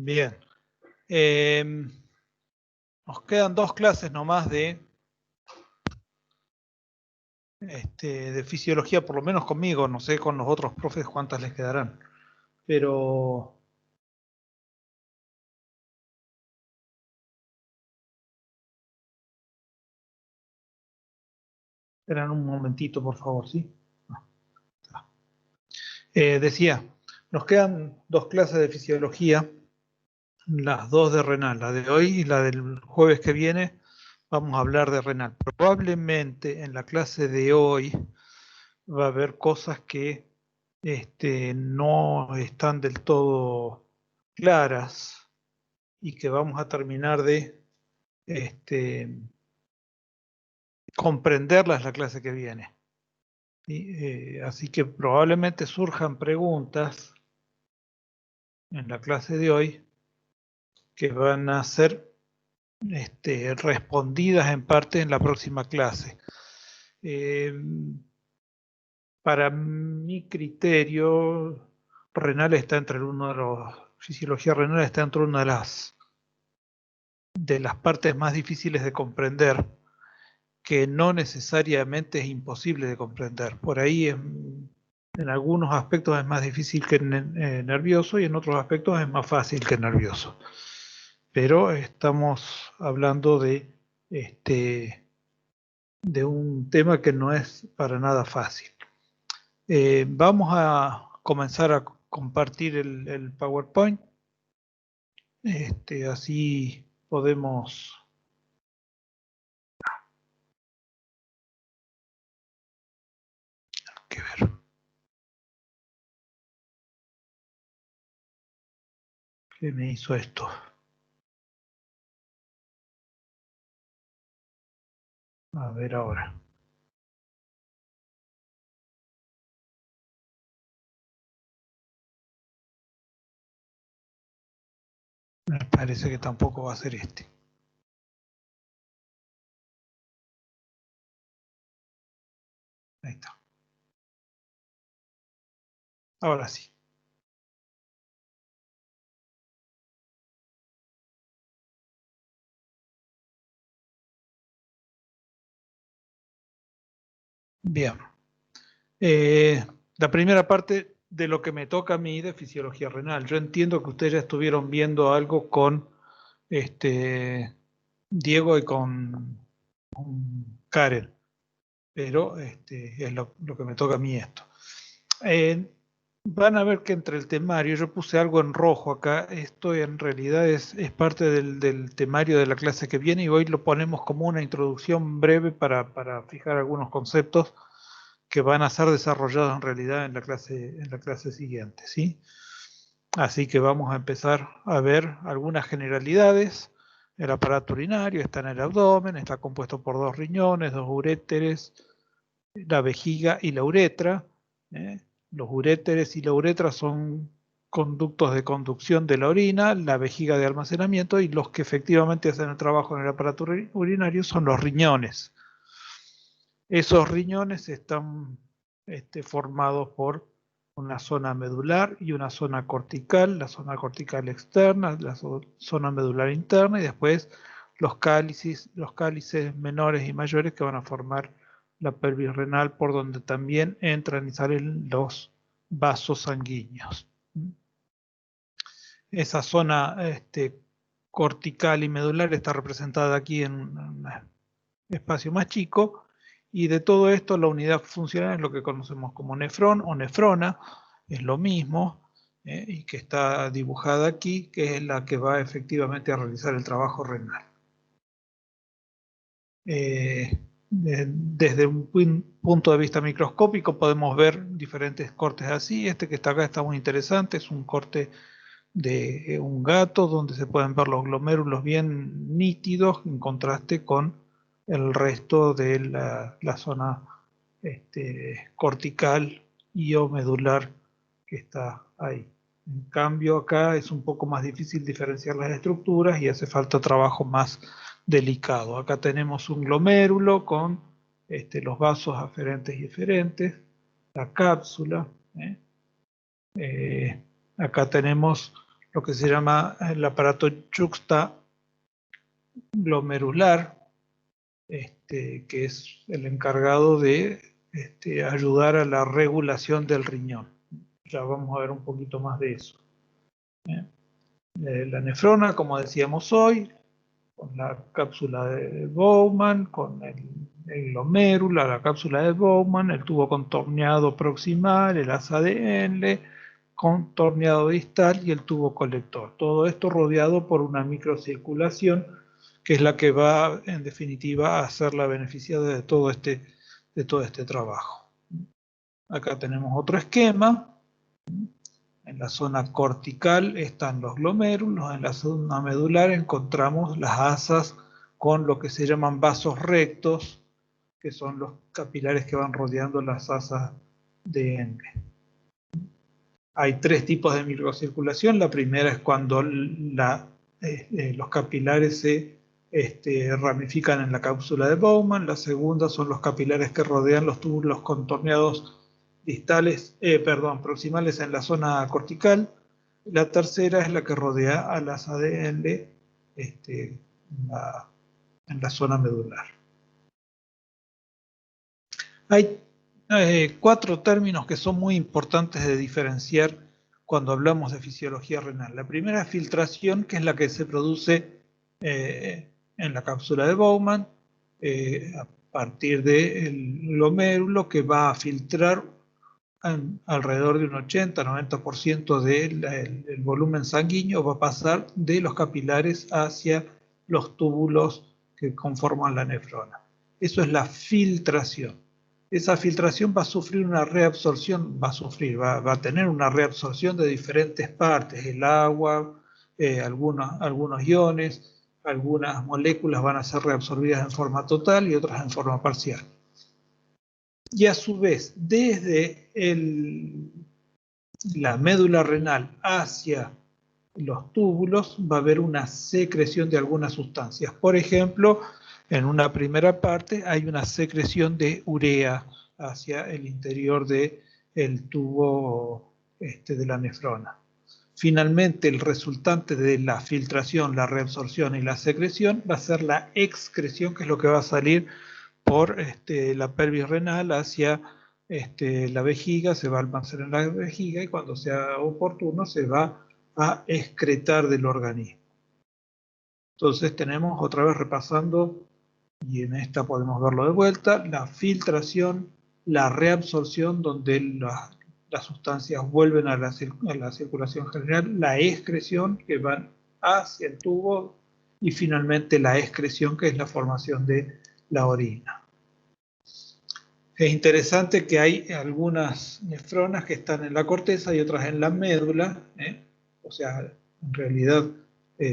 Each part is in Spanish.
Bien. Nos quedan 2 clases nomás de fisiología, por lo menos conmigo. No sé con los otros profes cuántas les quedarán. Pero esperan un momentito, por favor, ¿sí? Decía, nos quedan 2 clases de fisiología, las 2 de renal, la de hoy y la del jueves que viene. Vamos a hablar de renal. Probablemente en la clase de hoy va a haber cosas que no están del todo claras y que vamos a terminar de este, comprenderlas la clase que viene. Así que probablemente surjan preguntas en la clase de hoy que van a ser respondidas en parte en la próxima clase. Eh, para mi criterio, renal está entre uno de los, fisiología renal está entre una de las partes más difíciles de comprender, que no necesariamente es imposible de comprender. Por ahí en algunos aspectos es más difícil que nervioso y en otros aspectos es más fácil que nervioso. Pero estamos hablando de un tema que no es para nada fácil. Vamos a comenzar a compartir el PowerPoint. Así podemos... que ver. ¿Qué me hizo esto? A ver ahora. Me parece que tampoco va a ser este. Ahí está. Ahora sí. Bien. La primera parte de lo que me toca a mí de fisiología renal. Yo entiendo que ustedes ya estuvieron viendo algo con Diego y con Karen, pero es lo que me toca a mí esto. Van a ver que entre el temario, yo puse algo en rojo acá, esto en realidad es parte del temario de la clase que viene y hoy lo ponemos como una introducción breve para fijar algunos conceptos que van a ser desarrollados en realidad en la clase siguiente, ¿sí? Así que vamos a empezar a ver algunas generalidades. El aparato urinario está en el abdomen, está compuesto por 2 riñones, 2 uréteres, la vejiga y la uretra. ¿eh? Los uréteres y la uretra son conductos de conducción de la orina, la vejiga de almacenamiento y los que efectivamente hacen el trabajo en el aparato urinario son los riñones. Esos riñones están formados por una zona medular y una zona cortical, la zona cortical externa, la zona medular interna y después los cálices menores y mayores que van a formar la pelvis renal por donde también entran y salen los vasos sanguíneos. Esa zona cortical y medular está representada aquí en un espacio más chico y de todo esto la unidad funcional es lo que conocemos como nefrón o nefrona, es lo mismo y que está dibujada aquí, que es la que va efectivamente a realizar el trabajo renal. Desde un punto de vista microscópico podemos ver diferentes cortes así. Este que está acá está muy interesante, es un corte de un gato donde se pueden ver los glomérulos bien nítidos en contraste con el resto de la zona cortical y o medular que está ahí. En cambio acá es un poco más difícil diferenciar las estructuras y hace falta trabajo más delicado. Acá tenemos un glomérulo con los vasos aferentes y eferentes, la cápsula. Acá tenemos lo que se llama el aparato juxtaglomerular, que es el encargado de ayudar a la regulación del riñón. Ya vamos a ver un poquito más de eso. La nefrona, como decíamos hoy, con la cápsula de Bowman, con el glomérulo, la cápsula de Bowman, el tubo contorneado proximal, el asa de Henle, contorneado distal y el tubo colector. Todo esto rodeado por una microcirculación que es la que va, en definitiva, a ser la beneficiada de todo este trabajo. Acá tenemos otro esquema. En la zona cortical están los glomérulos, en la zona medular encontramos las asas con lo que se llaman vasos rectos, que son los capilares que van rodeando las asas de Henle. Hay tres tipos de microcirculación. La primera es cuando los capilares se ramifican en la cápsula de Bowman. La segunda son los capilares que rodean los túbulos contorneados proximales en la zona cortical. La tercera es la que rodea a las ADN en la zona medular. Hay cuatro términos que son muy importantes de diferenciar cuando hablamos de fisiología renal. La primera es filtración, que es la que se produce en la cápsula de Bowman, a partir del glomérulo, que va a filtrar alrededor de un 80-90% del volumen sanguíneo, va a pasar de los capilares hacia los túbulos que conforman la nefrona. Eso es la filtración. Esa filtración va a sufrir una reabsorción, va a tener una reabsorción de diferentes partes, el agua, algunos iones, algunas moléculas van a ser reabsorbidas en forma total y otras en forma parcial. Y a su vez, desde la médula renal hacia los túbulos va a haber una secreción de algunas sustancias. Por ejemplo, en una primera parte hay una secreción de urea hacia el interior del tubo de la nefrona. Finalmente, el resultante de la filtración, la reabsorción y la secreción va a ser la excreción, que es lo que va a salir por la pelvis renal hacia la vejiga, se va a almacenar en la vejiga y cuando sea oportuno se va a excretar del organismo. Entonces tenemos, otra vez repasando, y en esta podemos verlo de vuelta, la filtración, la reabsorción, donde las sustancias vuelven a la circulación general, la excreción, que van hacia el tubo, y finalmente la excreción, que es la formación de la orina. Es interesante que hay algunas nefronas que están en la corteza y otras en la médula, o sea, en realidad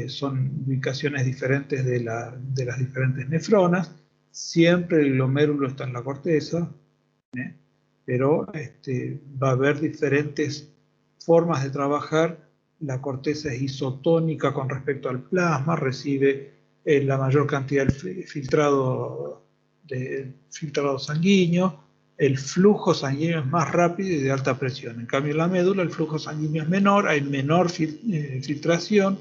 son ubicaciones diferentes de las diferentes nefronas. Siempre el glomérulo está en la corteza, pero va a haber diferentes formas de trabajar. La corteza es isotónica con respecto al plasma, recibe la mayor cantidad de filtrado sanguíneo, el flujo sanguíneo es más rápido y de alta presión. En cambio, en la médula el flujo sanguíneo es menor, hay menor filtración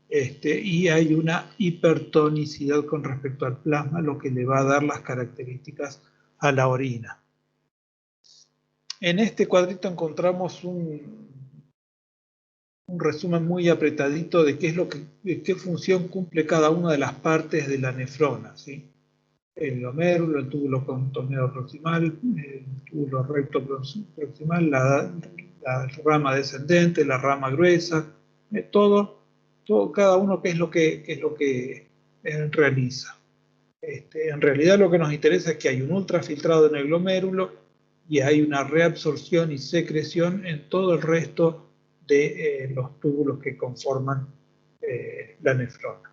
y hay una hipertonicidad con respecto al plasma, lo que le va a dar las características a la orina. En este cuadrito encontramos un resumen muy apretadito de qué función cumple cada una de las partes de la nefrona, ¿sí? El glomérulo, el túbulo contorneado proximal, el túbulo recto proximal, la rama descendente, la rama gruesa, todo cada uno qué es lo que realiza. En realidad lo que nos interesa es que hay un ultrafiltrado en el glomérulo y hay una reabsorción y secreción en todo el resto de los túbulos que conforman la nefrona.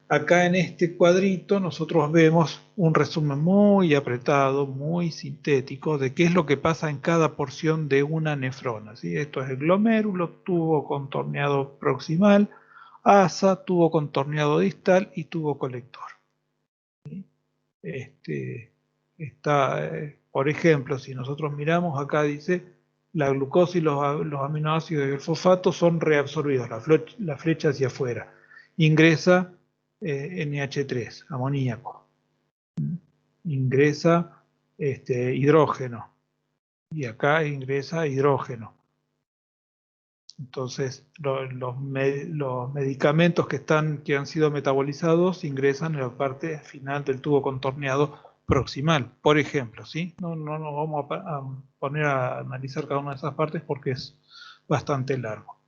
Acá en este cuadrito nosotros vemos un resumen muy apretado, muy sintético de qué es lo que pasa en cada porción de una nefrona, ¿sí? Esto es el glomérulo, tubo contorneado proximal, asa, tubo contorneado distal y tubo colector. Por ejemplo, si nosotros miramos acá dice la glucosa y los aminoácidos y el fosfato son reabsorbidos, la flecha hacia afuera. Ingresa NH3, amoníaco. Ingresa hidrógeno. Y acá ingresa hidrógeno. Entonces, los medicamentos que han sido metabolizados ingresan en la parte final del tubo contorneado proximal, por ejemplo, ¿sí? No nos vamos a poner a analizar cada una de esas partes porque es bastante largo.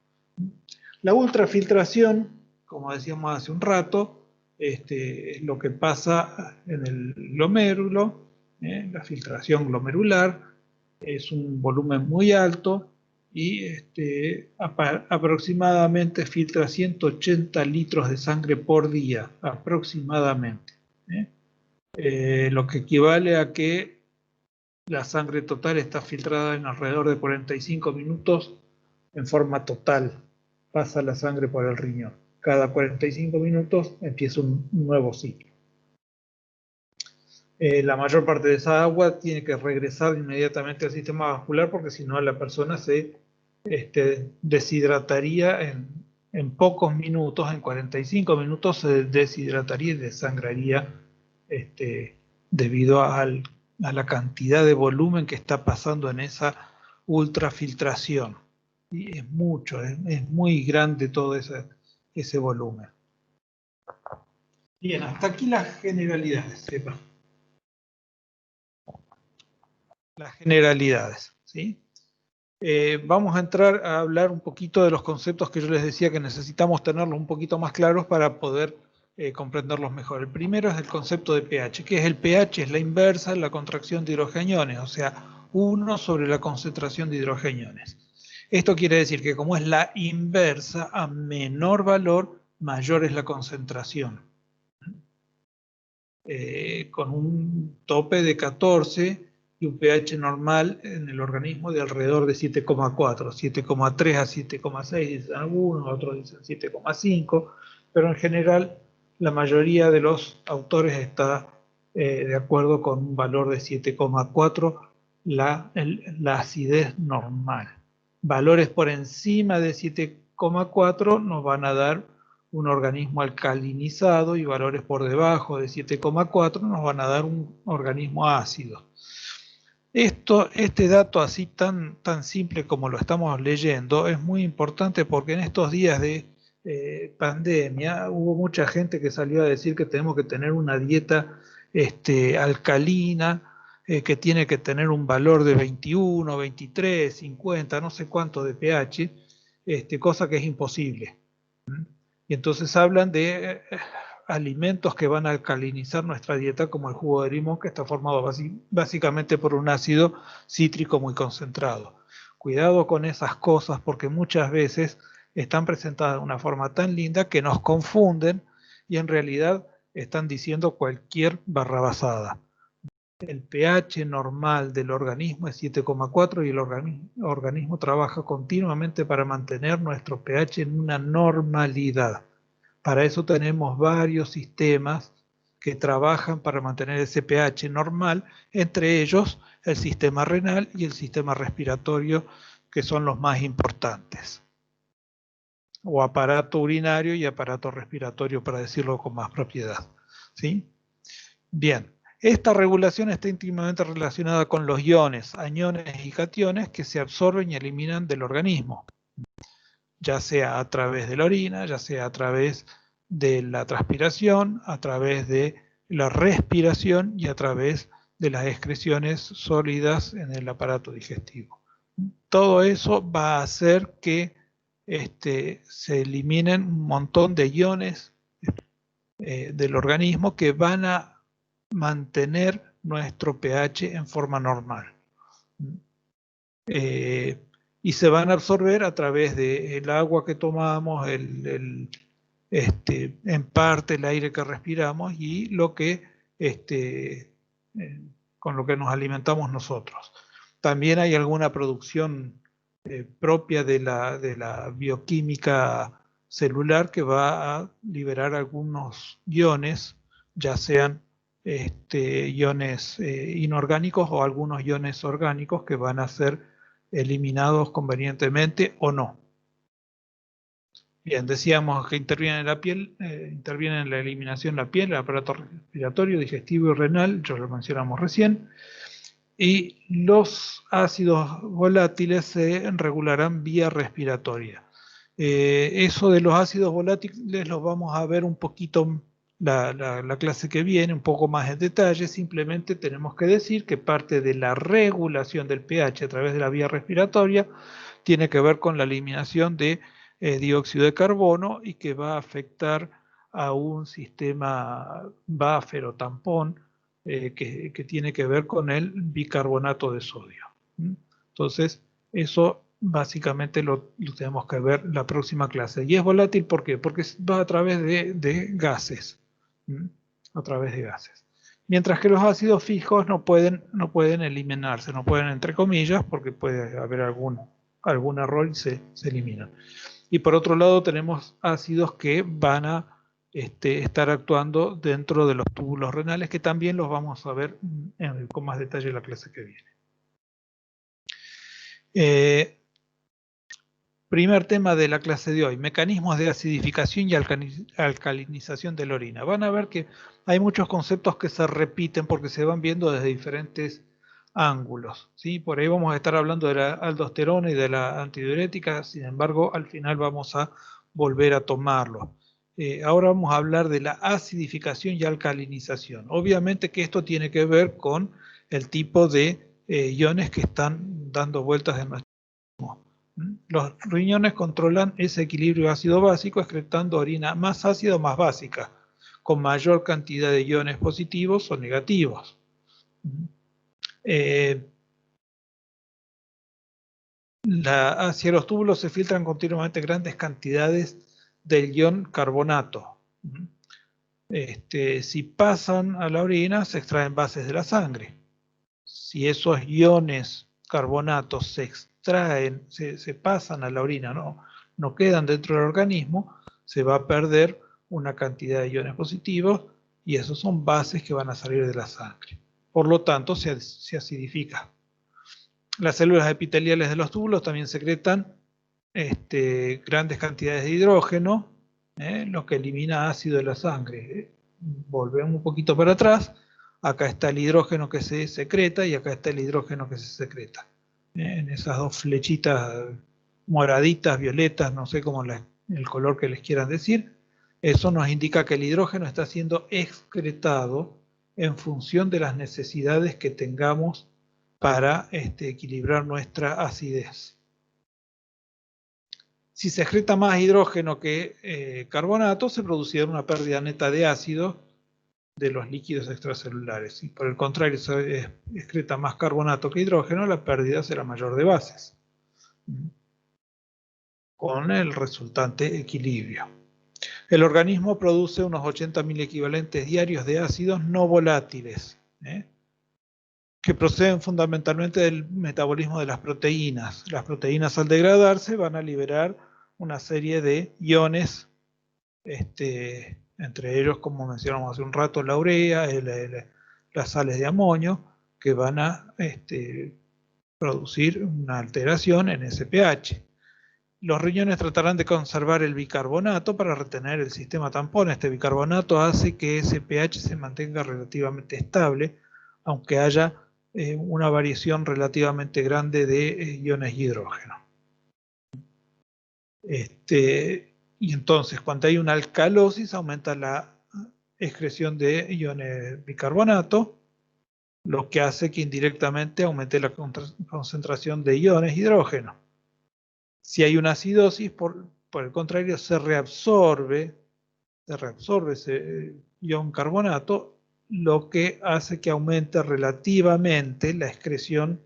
La ultrafiltración, como decíamos hace un rato, es lo que pasa en el glomérulo, la filtración glomerular, es un volumen muy alto y aproximadamente filtra 180 litros de sangre por día, aproximadamente. Lo que equivale a que la sangre total está filtrada en alrededor de 45 minutos en forma total. Pasa la sangre por el riñón. Cada 45 minutos empieza un nuevo ciclo. La mayor parte de esa agua tiene que regresar inmediatamente al sistema vascular porque si no la persona se deshidrataría en pocos minutos, en 45 minutos se deshidrataría y desangraría debido a la cantidad de volumen que está pasando en esa ultrafiltración. Y es mucho, es muy grande todo ese volumen. Bien, hasta aquí las generalidades, sepa. Las generalidades, ¿sí? Vamos a entrar a hablar un poquito de los conceptos que yo les decía que necesitamos tenerlos un poquito más claros para poder comprenderlos mejor. El primero es el concepto de pH. ¿Qué es el pH? Es la inversa de la contracción de hidrogeniones, o sea, 1 sobre la concentración de hidrogeniones. Esto quiere decir que como es la inversa, a menor valor, mayor es la concentración. Con un tope de 14 y un pH normal en el organismo de alrededor de 7,4, 7,3 a 7,6 dicen algunos, otros dicen 7,5, pero en general la mayoría de los autores está de acuerdo con un valor de 7,4, la acidez normal. Valores por encima de 7,4 nos van a dar un organismo alcalinizado y valores por debajo de 7,4 nos van a dar un organismo ácido. Este dato así tan simple como lo estamos leyendo es muy importante porque en estos días de pandemia hubo mucha gente que salió a decir que tenemos que tener una dieta alcalina, que tiene que tener un valor de 21, 23, 50, no sé cuánto de pH, cosa que es imposible. Y entonces hablan de alimentos que van a alcalinizar nuestra dieta, como el jugo de limón, que está formado básicamente por un ácido cítrico muy concentrado. Cuidado con esas cosas porque muchas veces están presentadas de una forma tan linda que nos confunden y en realidad están diciendo cualquier barrabasada. El pH normal del organismo es 7,4 y el organismo trabaja continuamente para mantener nuestro pH en una normalidad. Para eso tenemos varios sistemas que trabajan para mantener ese pH normal, entre ellos el sistema renal y el sistema respiratorio, que son los más importantes. O aparato urinario y aparato respiratorio, para decirlo con más propiedad. ¿Sí? Bien. Esta regulación está íntimamente relacionada con los iones, aniones y cationes que se absorben y eliminan del organismo, ya sea a través de la orina, ya sea a través de la transpiración, a través de la respiración y a través de las excreciones sólidas en el aparato digestivo. Todo eso va a hacer que se eliminen un montón de iones del organismo que van a mantener nuestro pH en forma normal. Y se van a absorber a través del agua que tomamos, en parte el aire que respiramos y lo que, con lo que nos alimentamos nosotros. También hay alguna producción propia de la bioquímica celular que va a liberar algunos iones, ya sean iones inorgánicos o algunos iones orgánicos que van a ser eliminados convenientemente o no. Bien, decíamos que intervienen en la piel, intervienen en la eliminación de la piel, el aparato respiratorio, digestivo y renal, ya lo mencionamos recién. Y los ácidos volátiles se regularán vía respiratoria. Eso de los ácidos volátiles lo vamos a ver un poquito la clase que viene, un poco más en detalle. Simplemente tenemos que decir que parte de la regulación del pH a través de la vía respiratoria tiene que ver con la eliminación de dióxido de carbono y que va a afectar a un sistema buffer o tampón que tiene que ver con el bicarbonato de sodio. Entonces, eso básicamente lo tenemos que ver la próxima clase. ¿Y es volátil por qué? Porque va a través de gases. A través de gases. Mientras que los ácidos fijos no pueden eliminarse, no pueden entre comillas, porque puede haber algún error y se eliminan. Y por otro lado tenemos ácidos que van a estar actuando dentro de los túbulos renales, que también los vamos a ver con más detalle en la clase que viene. Primer tema de la clase de hoy, mecanismos de acidificación y alcalinización de la orina. Van a ver que hay muchos conceptos que se repiten porque se van viendo desde diferentes ángulos, ¿sí? Por ahí vamos a estar hablando de la aldosterona y de la antidiurética, sin embargo, al final vamos a volver a tomarlo. Ahora vamos a hablar de la acidificación y alcalinización. Obviamente que esto tiene que ver con el tipo de iones que están dando vueltas en nuestro organismo. Los riñones controlan ese equilibrio ácido-básico excretando orina más ácida o más básica, con mayor cantidad de iones positivos o negativos. Hacia los túbulos se filtran continuamente grandes cantidades del ion carbonato. Si pasan a la orina, se extraen bases de la sangre. Si esos iones carbonatos se extraen, se pasan a la orina, no quedan dentro del organismo, se va a perder una cantidad de iones positivos y esos son bases que van a salir de la sangre. Por lo tanto, se acidifica. Las células epiteliales de los túbulos también secretan grandes cantidades de hidrógeno, lo que elimina ácido de la sangre. Volvemos un poquito para atrás. Acá está el hidrógeno que se secreta y acá está el hidrógeno que se secreta. En esas dos flechitas moraditas, violetas, no sé cómo el color que les quieran decir, eso nos indica que el hidrógeno está siendo excretado en función de las necesidades que tengamos para equilibrar nuestra acidez. Si se excreta más hidrógeno que carbonato, se producirá una pérdida neta de ácido de los líquidos extracelulares. Si por el contrario se excreta más carbonato que hidrógeno, la pérdida será mayor de bases, con el resultante equilibrio. El organismo produce unos 80.000 equivalentes diarios de ácidos no volátiles, que proceden fundamentalmente del metabolismo de las proteínas. Las proteínas, al degradarse, van a liberar una serie de iones, entre ellos, como mencionamos hace un rato, la urea, las sales de amonio, que van a producir una alteración en ese pH. Los riñones tratarán de conservar el bicarbonato para retener el sistema tampón. Este bicarbonato hace que ese pH se mantenga relativamente estable, aunque haya una variación relativamente grande de iones y hidrógeno. Y entonces, cuando hay una alcalosis, aumenta la excreción de iones bicarbonato, lo que hace que indirectamente aumente la concentración de iones hidrógeno. Si hay una acidosis, por el contrario, se reabsorbe ese ion carbonato, lo que hace que aumente relativamente la excreción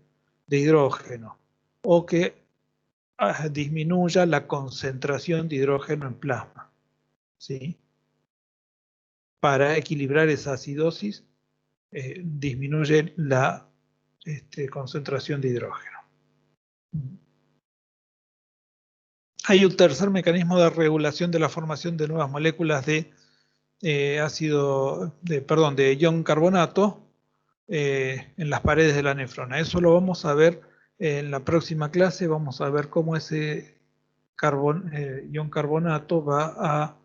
de hidrógeno o que disminuya la concentración de hidrógeno en plasma, ¿sí? Para equilibrar esa acidosis, disminuye la concentración de hidrógeno. Hay un tercer mecanismo de regulación de la formación de nuevas moléculas de ion carbonato en las paredes de la nefrona. Eso lo vamos a ver En la próxima clase vamos a ver cómo ese ion carbonato va a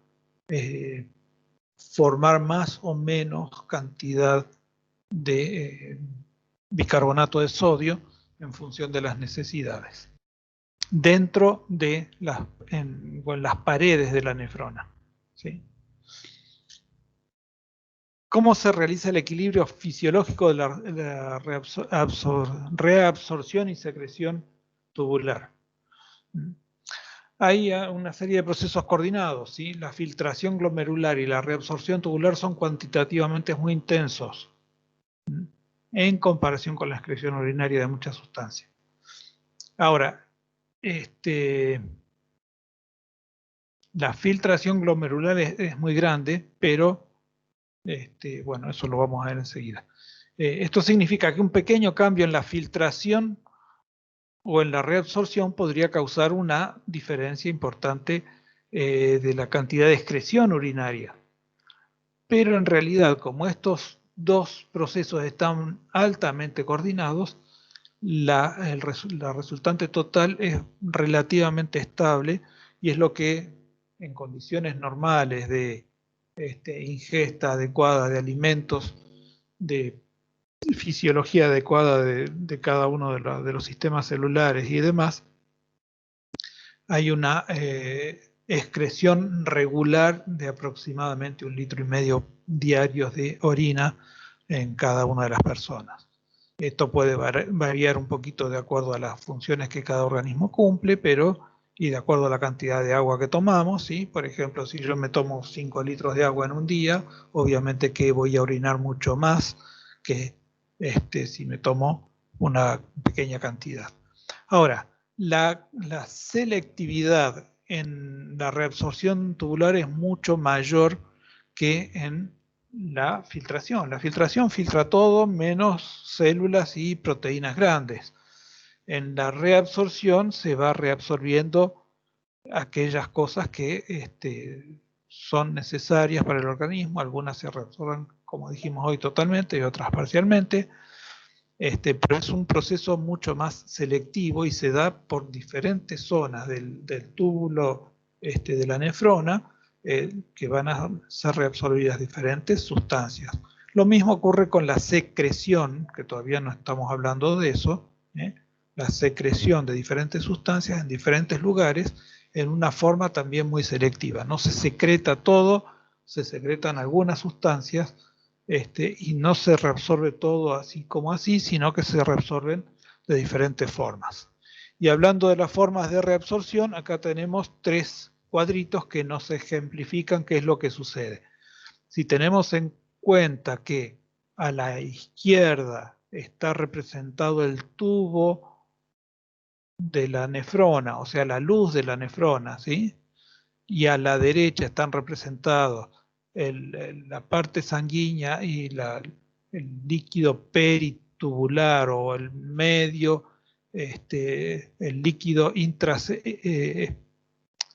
formar más o menos cantidad de bicarbonato de sodio en función de las necesidades dentro de las paredes de la nefrona, ¿sí? ¿Cómo se realiza el equilibrio fisiológico de la reabsorción y secreción tubular? Hay una serie de procesos coordinados, ¿sí? La filtración glomerular y la reabsorción tubular son cuantitativamente muy intensos en comparación con la excreción urinaria de muchas sustancias. Ahora, la filtración glomerular es muy grande, pero bueno, eso lo vamos a ver enseguida. Esto significa que un pequeño cambio en la filtración o en la reabsorción podría causar una diferencia importante de la cantidad de excreción urinaria. Pero en realidad, como estos dos procesos están altamente coordinados, la resultante total es relativamente estable y es lo que en condiciones normales de ingesta adecuada de alimentos, de fisiología adecuada de cada uno de los sistemas celulares y demás, hay una excreción regular de aproximadamente 1,5 litros diarios de orina en cada una de las personas. Esto puede variar un poquito de acuerdo a las funciones que cada organismo cumple, y de acuerdo a la cantidad de agua que tomamos, ¿sí? Por ejemplo, si yo me tomo 5 litros de agua en un día, obviamente que voy a orinar mucho más que si me tomo una pequeña cantidad. Ahora, la selectividad en la reabsorción tubular es mucho mayor que en la filtración. La filtración filtra todo menos células y proteínas grandes. En la reabsorción se va reabsorbiendo aquellas cosas que son necesarias para el organismo. Algunas se reabsorben, como dijimos hoy, totalmente y otras parcialmente. Pero es un proceso mucho más selectivo y se da por diferentes zonas del túbulo de la nefrona que van a ser reabsorbidas diferentes sustancias. Lo mismo ocurre con la secreción, que todavía no estamos hablando de eso, la secreción de diferentes sustancias en diferentes lugares en una forma también muy selectiva. No se secreta todo, se secretan algunas sustancias y no se reabsorbe todo así como así, sino que se reabsorben de diferentes formas. Y hablando de las formas de reabsorción, acá tenemos 3 cuadritos que nos ejemplifican qué es lo que sucede. Si tenemos en cuenta que a la izquierda está representado el tubo de la nefrona, o sea, la luz de la nefrona, ¿sí? Y a la derecha están representados la parte sanguínea y el líquido peritubular o el medio, el líquido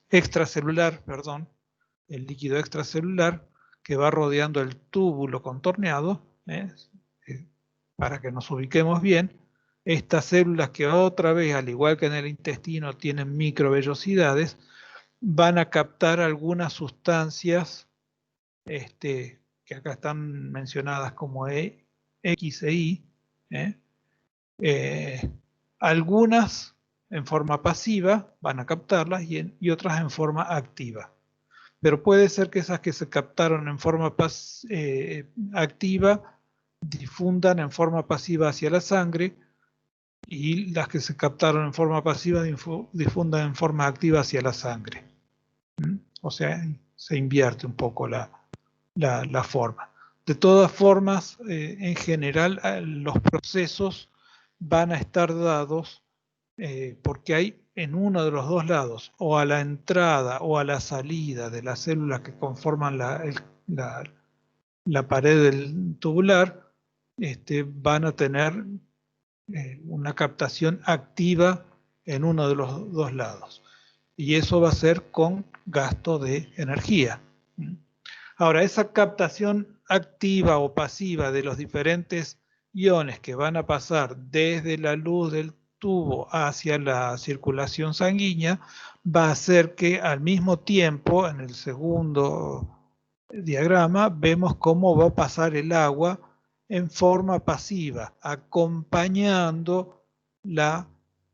extracelular, perdón, el líquido extracelular que va rodeando el túbulo contorneado, para que nos ubiquemos bien. Estas células que otra vez, al igual que en el intestino, tienen microvellosidades, van a captar algunas sustancias que acá están mencionadas como X e Y, algunas en forma pasiva van a captarlas y otras en forma activa. Pero puede ser que esas que se captaron en forma activa difundan en forma pasiva hacia la sangre y las que se captaron en forma pasiva difundan en forma activa hacia la sangre. O sea, se invierte un poco la forma. De todas formas, en general, los procesos van a estar dados porque hay en uno de los dos lados, o a la entrada o a la salida de las células que conforman la pared del tubular, van a tener una captación activa en uno de los dos lados. Y eso va a ser con gasto de energía. Ahora, esa captación activa o pasiva de los diferentes iones que van a pasar desde la luz del tubo hacia la circulación sanguínea, va a hacer que al mismo tiempo, en el segundo diagrama, vemos cómo va a pasar el agua en forma pasiva, acompañando la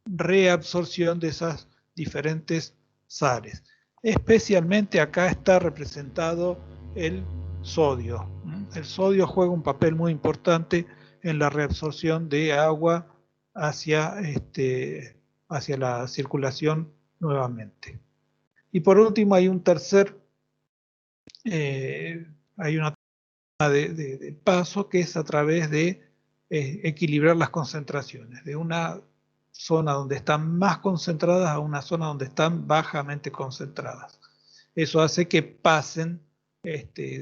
reabsorción de esas diferentes sales. Especialmente acá está representado el sodio. El sodio juega un papel muy importante en la reabsorción de agua hacia la circulación nuevamente. Y por último hay un tercer, hay una de paso que es a través de equilibrar las concentraciones, de una zona donde están más concentradas a una zona donde están bajamente concentradas. Eso hace que pasen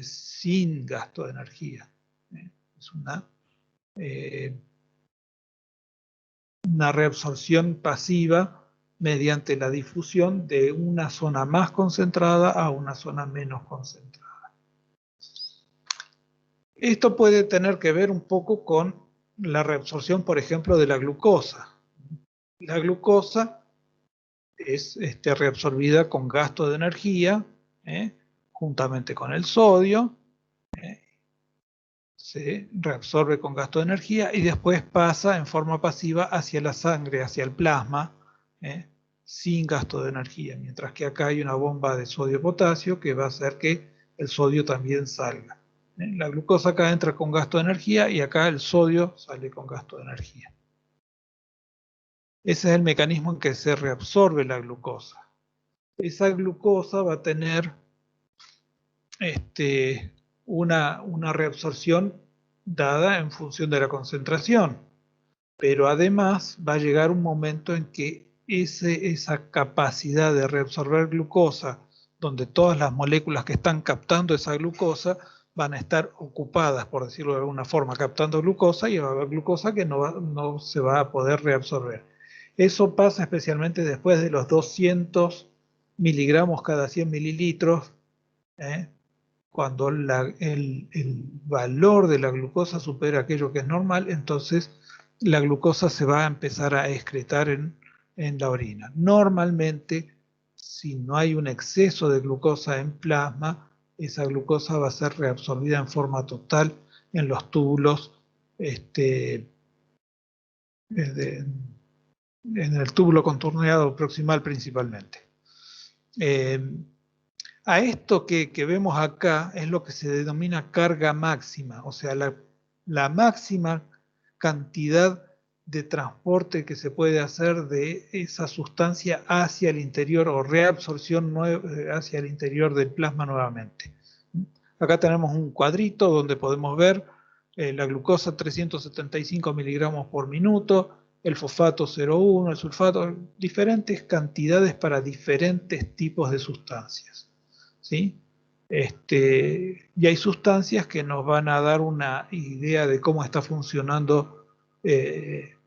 sin gasto de energía. Es una reabsorción pasiva mediante la difusión de una zona más concentrada a una zona menos concentrada. Esto puede tener que ver un poco con la reabsorción, por ejemplo, de la glucosa. La glucosa es reabsorbida con gasto de energía, juntamente con el sodio, se reabsorbe con gasto de energía y después pasa en forma pasiva hacia la sangre, hacia el plasma, sin gasto de energía, mientras que acá hay una bomba de sodio-potasio que va a hacer que el sodio también salga. La glucosa acá entra con gasto de energía y acá el sodio sale con gasto de energía. Ese es el mecanismo en que se reabsorbe la glucosa. Esa glucosa va a tener una reabsorción dada en función de la concentración, pero además va a llegar un momento en que esa capacidad de reabsorber glucosa, donde todas las moléculas que están captando esa glucosa van a estar ocupadas, por decirlo de alguna forma, captando glucosa, y va a haber glucosa que no se va a poder reabsorber. Eso pasa especialmente después de los 200 miligramos cada 100 mililitros, cuando el valor de la glucosa supera aquello que es normal, entonces la glucosa se va a empezar a excretar en la orina. Normalmente, si no hay un exceso de glucosa en plasma, esa glucosa va a ser reabsorbida en forma total en los túbulos, en el túbulo contorneado proximal principalmente. A esto que vemos acá es lo que se denomina carga máxima, o sea, la máxima cantidad de transporte que se puede hacer de esa sustancia hacia el interior o reabsorción hacia el interior del plasma nuevamente. Acá tenemos un cuadrito donde podemos ver la glucosa 375 miligramos por minuto, el fosfato 0,1, el sulfato, diferentes cantidades para diferentes tipos de sustancias. ¿Sí? Y hay sustancias que nos van a dar una idea de cómo está funcionando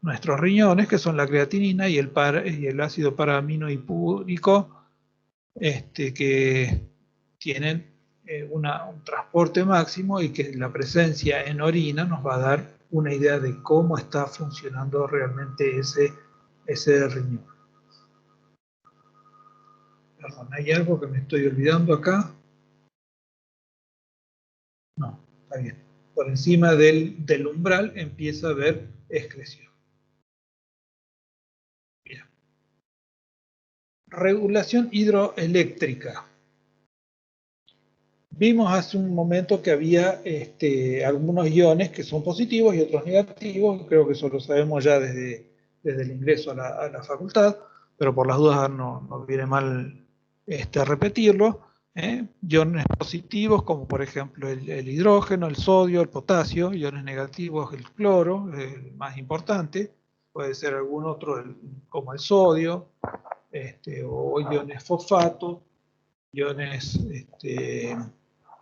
nuestros riñones, que son la creatinina y el ácido paraaminohipúrico, que tienen un transporte máximo y que la presencia en orina nos va a dar una idea de cómo está funcionando realmente ese riñón. Perdón, ¿hay algo que me estoy olvidando acá? No, está bien. Por encima del umbral empieza a haber excreción. Bien. Regulación hidroeléctrica. Vimos hace un momento que había algunos iones que son positivos y otros negativos. Creo que eso lo sabemos ya desde el ingreso a la facultad, pero por las dudas no viene mal repetirlo. Iones positivos como por ejemplo el hidrógeno, el sodio, el potasio. Iones negativos, el cloro, el más importante. Puede ser algún otro como el sodio, o iones fosfato, iones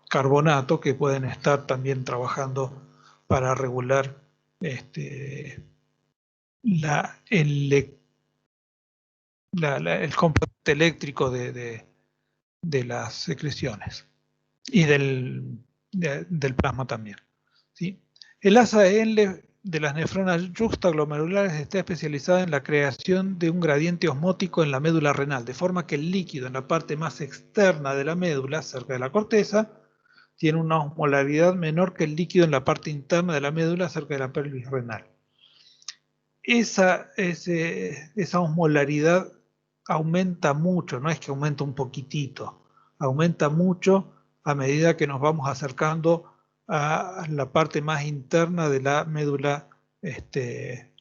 carbonato, que pueden estar también trabajando para regular el componente eléctrico de las secreciones y del plasma también. ¿Sí? El ACL de las nefronas yuxtaglomerulares está especializada en la creación de un gradiente osmótico en la médula renal, de forma que el líquido en la parte más externa de la médula, cerca de la corteza, tiene una osmolaridad menor que el líquido en la parte interna de la médula, cerca de la pelvis renal. Esa osmolaridad aumenta mucho, no es que aumenta un poquitito, aumenta mucho a medida que nos vamos acercando a la parte más interna de la médula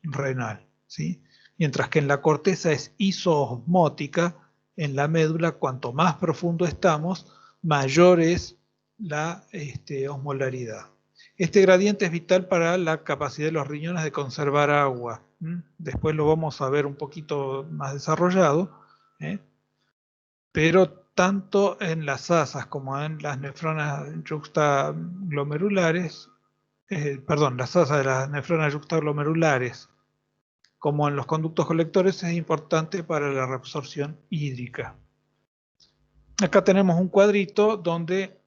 renal, ¿sí? Mientras que en la corteza es isoosmótica, en la médula, cuanto más profundo estamos, mayor es la osmolaridad. Este gradiente es vital para la capacidad de los riñones de conservar agua. Después lo vamos a ver un poquito más desarrollado, ¿eh? Pero tanto en las asas como en las nefronas yuxtaglomerulares, las asas de las nefronas yuxtaglomerulares, como en los conductos colectores, es importante para la reabsorción hídrica. Acá tenemos un cuadrito donde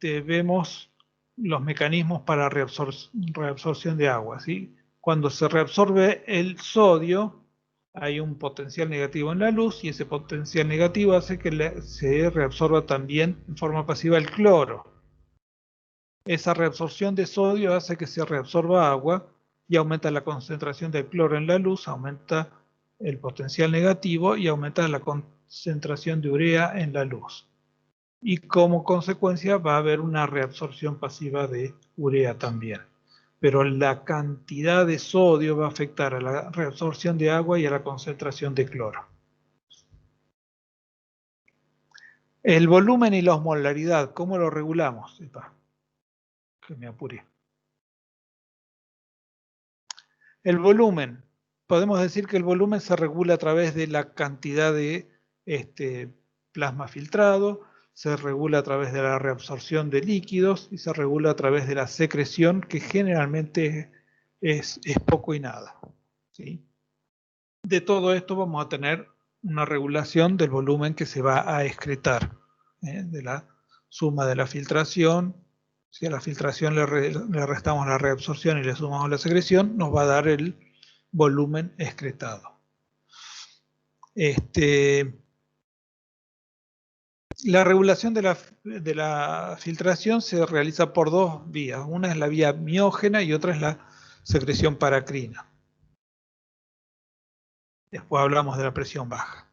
vemos los mecanismos para reabsorción de agua, ¿sí? Cuando se reabsorbe el sodio, hay un potencial negativo en la luz y ese potencial negativo hace que se reabsorba también en forma pasiva el cloro. Esa reabsorción de sodio hace que se reabsorba agua y aumenta la concentración del cloro en la luz, aumenta el potencial negativo y aumenta la concentración de urea en la luz. Y como consecuencia va a haber una reabsorción pasiva de urea también. Pero la cantidad de sodio va a afectar a la reabsorción de agua y a la concentración de cloro. El volumen y la osmolaridad, ¿cómo lo regulamos? Que me apuré. El volumen, podemos decir que el volumen se regula a través de la cantidad de plasma filtrado, se regula a través de la reabsorción de líquidos y se regula a través de la secreción, que generalmente es poco y nada, ¿sí? De todo esto vamos a tener una regulación del volumen que se va a excretar, de la suma de la filtración. Si a la filtración le restamos la reabsorción y le sumamos la secreción, nos va a dar el volumen excretado. La regulación de la filtración se realiza por dos vías. Una es la vía miógena y otra es la secreción paracrina. Después hablamos de la presión baja.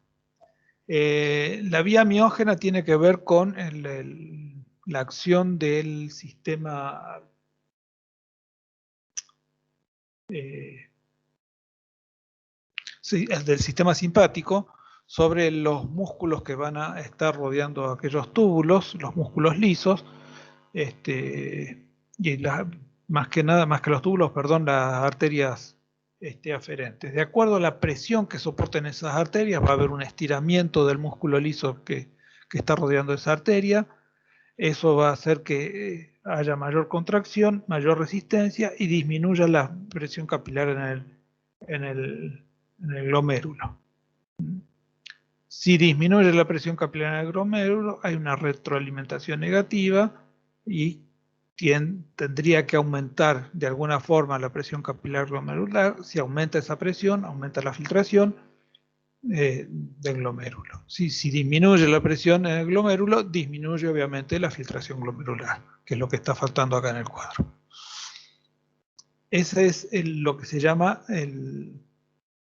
La vía miógena tiene que ver con la acción del sistema del sistema simpático sobre los músculos que van a estar rodeando aquellos túbulos, los músculos lisos, y más que los túbulos, perdón, las arterias aferentes. De acuerdo a la presión que soporten esas arterias, va a haber un estiramiento del músculo liso que está rodeando esa arteria. Eso va a hacer que haya mayor contracción, mayor resistencia y disminuya la presión capilar en el glomérulo. Si disminuye la presión capilar en el glomérulo, hay una retroalimentación negativa y tendría que aumentar de alguna forma la presión capilar glomerular. Si aumenta esa presión, aumenta la filtración del glomérulo. Si disminuye la presión en el glomérulo, disminuye obviamente la filtración glomerular, que es lo que está faltando acá en el cuadro. Ese es lo que se llama